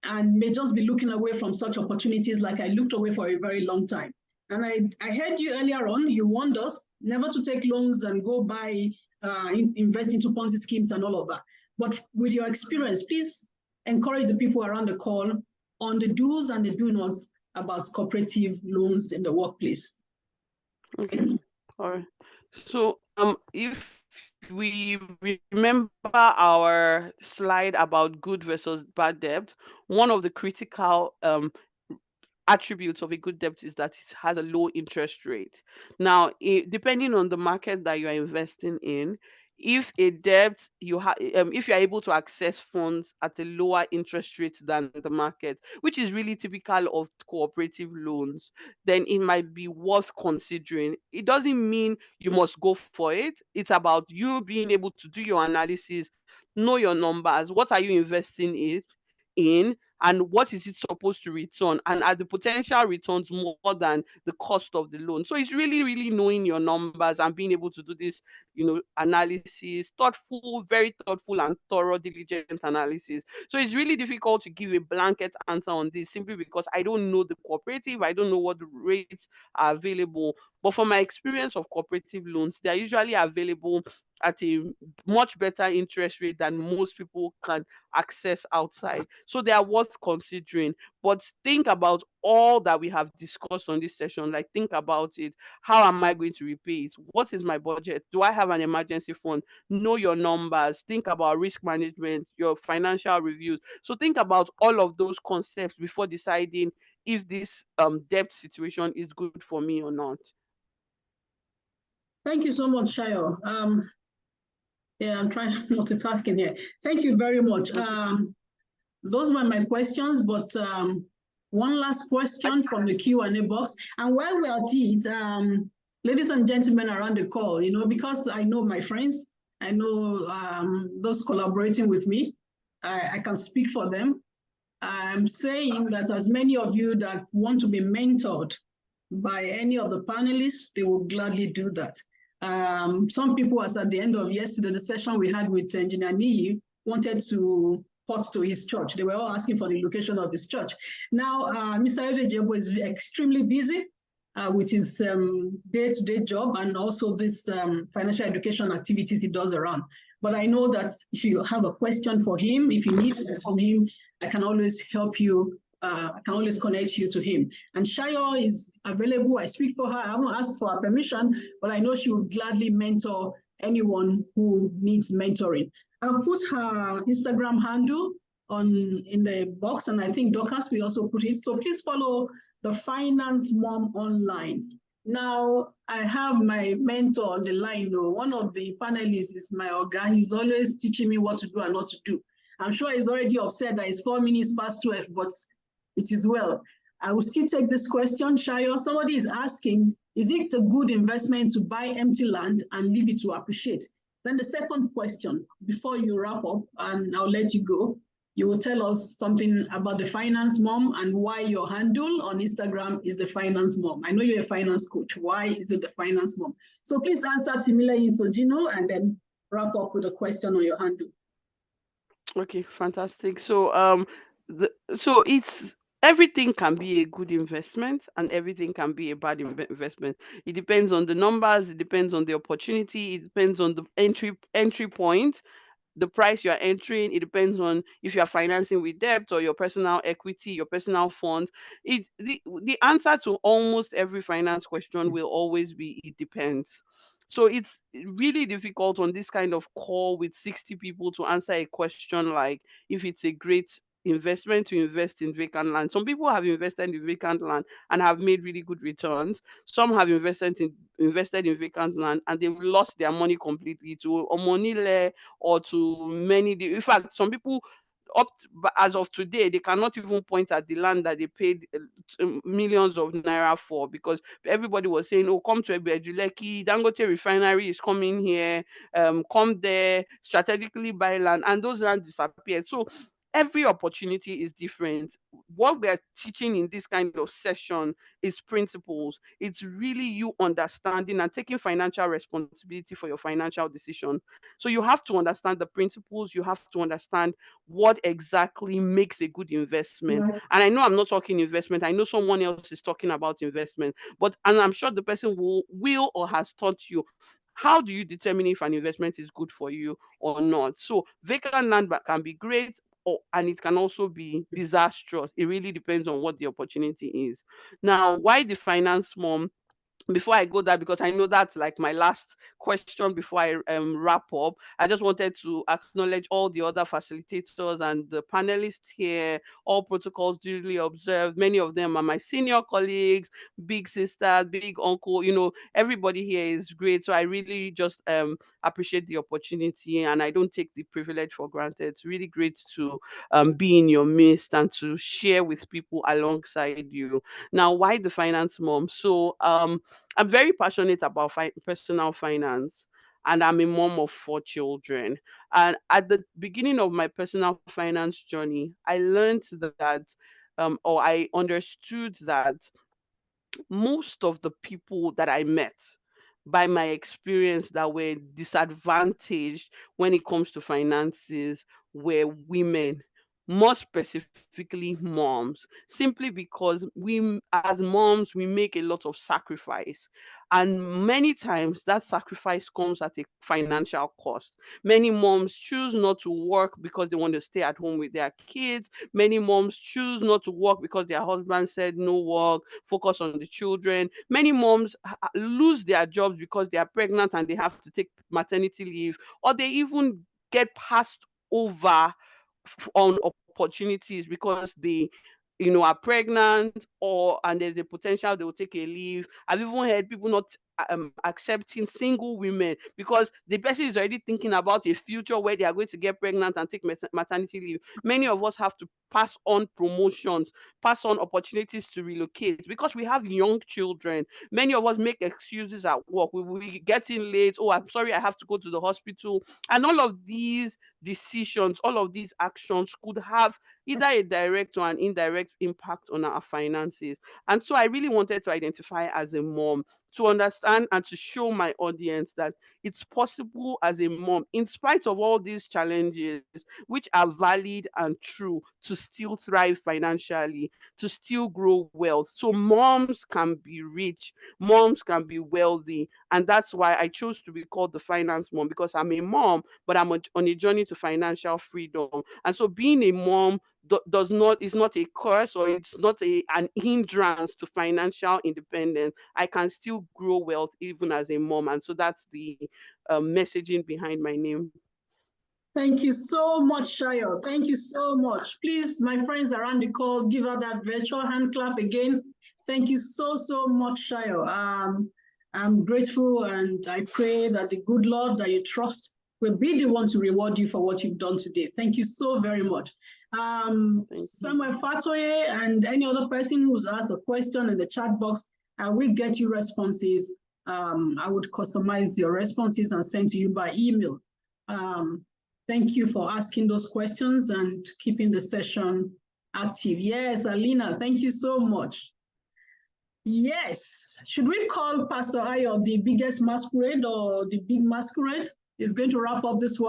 Speaker 1: and may just be looking away from such opportunities like I looked away for a very long time. And I heard you earlier on, you warned us never to take loans and go buy, invest into Ponzi schemes and all of that. But with your experience, please encourage the people around the call on the do's and the do-nots about cooperative loans in the workplace.
Speaker 2: Okay. All right. So if we remember our slide about good versus bad debt, one of the critical attributes of a good debt is that it has a low interest rate. Now, depending on the market that you are investing in, if a debt you have if you are able to access funds at a lower interest rate than the market, which is really typical of cooperative loans, then it might be worth considering. It doesn't mean you must go for it. It's about you being able to do your analysis, know your numbers, what are you investing it in, and what is it supposed to return, and are the potential returns more than the cost of the loan. So it's really, really knowing your numbers and being able to do this, analysis, thoughtful, very thoughtful and thorough, diligent analysis. So it's really difficult to give a blanket answer on this simply because I don't know the cooperative, I don't know what the rates are available. But from my experience of cooperative loans, they are usually available at a much better interest rate than most people can access outside. So they are worth considering. But think about all that we have discussed on this session. Like, think about it. How am I going to repay it? What is my budget? Do I have an emergency fund? Know your numbers. Think about risk management, your financial reviews. So think about all of those concepts before deciding if this debt situation is good for me or not.
Speaker 1: Thank you so much, Sayo. Yeah, I'm trying multitasking here. Thank you very much. Those were my questions, but one last question from the Q&A box. And while we're at it, ladies and gentlemen around the call, because I know my friends, I know those collaborating with me, I can speak for them. I'm saying that as many of you that want to be mentored by any of the panelists, they will gladly do that. Some people, as at the end of yesterday, the session we had with Engineer Niyi, wanted to port to his church. They were all asking for the location of his church. Now, Mr. Odejebo is extremely busy with his day-to-day job and also this financial education activities he does around. But I know that if you have a question for him, if you need help from him, I can always help you. I can always connect you to him. And Sayo is available. I speak for her. I haven't asked for her permission, but I know she will gladly mentor anyone who needs mentoring. I've put her Instagram handle in the box, and I think Dorcas will also put it. So please follow the Finance Mom online. Now, I have my mentor on the line. One of the panelists is my Oga. He's always teaching me what to do and not to do. I'm sure he's already upset that it's 4 minutes past 12, but it is well. I will still take this question, Sayo. Somebody is asking, is it a good investment to buy empty land and leave it to appreciate? Then the second question, before you wrap up, and I'll let you go, you will tell us something about the Finance Mom and why your handle on Instagram is the Finance Mom. I know you're a finance coach. Why is it the Finance Mom? So please answer Timileyin Sojino and then wrap up with a question on your handle.
Speaker 2: Okay, fantastic. So so it's everything can be a good investment and everything can be a bad investment. It depends on the numbers, it depends on the opportunity, it depends on the entry point, the price you are entering. It depends on if you are financing with debt or your personal equity, your personal funds. The answer to almost every finance question will always be it depends. So it's really difficult on this kind of call with 60 people to answer a question like if it's a great investment to invest in vacant land. Some people have invested in vacant land and have made really good returns. Some have invested in vacant land and they've lost their money completely to omonile or to many. In fact, some people as of today, they cannot even point at the land that they paid millions of naira for, because everybody was saying, "Oh, come to Ebejuleki, Dangote refinery is coming here. Come there, strategically buy land," and those lands disappeared. So every opportunity is different. What we are teaching in this kind of session is principles. It's really you understanding and taking financial responsibility for your financial decision. So you have to understand the principles, you have to understand what exactly makes a good investment.
Speaker 1: Right.
Speaker 2: And I know I'm not talking investment, I know someone else is talking about investment, but and I'm sure the person will or has taught you how do you determine if an investment is good for you or not. So vacant land can be great, and it can also be disastrous. It really depends on what the opportunity is. Now, why the Finance Mom? before I go there, because I know that's like my last question before I wrap up, I just wanted to acknowledge all the other facilitators and the panelists here. All protocols duly observed. Many of them are my senior colleagues, big sisters, big uncle. Everybody here is great. So I really just appreciate the opportunity, and I don't take the privilege for granted. It's really great to be in your midst and to share with people alongside you. Now, why the finance mom? So I'm very passionate about personal finance, and I'm a mom of 4 children. And at the beginning of my personal finance journey, I learned that, or I understood that most of the people that I met, by my experience, that were disadvantaged when it comes to finances were women, more specifically moms, simply because we, as moms, we make a lot of sacrifice. And many times that sacrifice comes at a financial cost. Many moms choose not to work because they want to stay at home with their kids. Many moms choose not to work because their husband said no work, focus on the children. Many moms lose their jobs because they are pregnant and they have to take maternity leave, or they even get passed over on opportunities because they are pregnant, or and there's a potential they will take a leave. I've even heard people not accepting single women because the person is already thinking about a future where they are going to get pregnant and take maternity leave. Many of us have to pass on promotions, pass on opportunities to relocate because we have young children. Many of us make excuses at work. We will be getting late. Oh, I'm sorry, I have to go to the hospital. And all of these decisions, all of these actions could have either a direct or an indirect impact on our finances. And so I really wanted to identify as a mom, to understand and to show my audience that it's possible as a mom, in spite of all these challenges, which are valid and true, to still thrive financially, to still grow wealth. So moms can be rich, moms can be wealthy. And that's why I chose to be called the finance mom, because I'm a mom, but I'm on a journey to financial freedom. And so being a mom does not is not a curse, or it's not an hindrance to financial independence. I can still grow wealth even as a mom. And so that's the messaging behind my name.
Speaker 1: Thank you so much, Sayo. Thank you so much. Please, my friends around the call, give her that virtual hand clap again. Thank you so much, Sayo. I'm grateful, and I pray that the good Lord that you trust will be the one to reward you for what you've done today. Thank you so very much. Samuel Fatoye and any other person who's asked a question in the chat box, I will get you responses. I would customize your responses and send to you by email. Thank you for asking those questions and keeping the session active. Yes, Alina, thank you so much. Yes, should we call Pastor Ayo the biggest masquerade or the big masquerade? He's going to wrap up this work.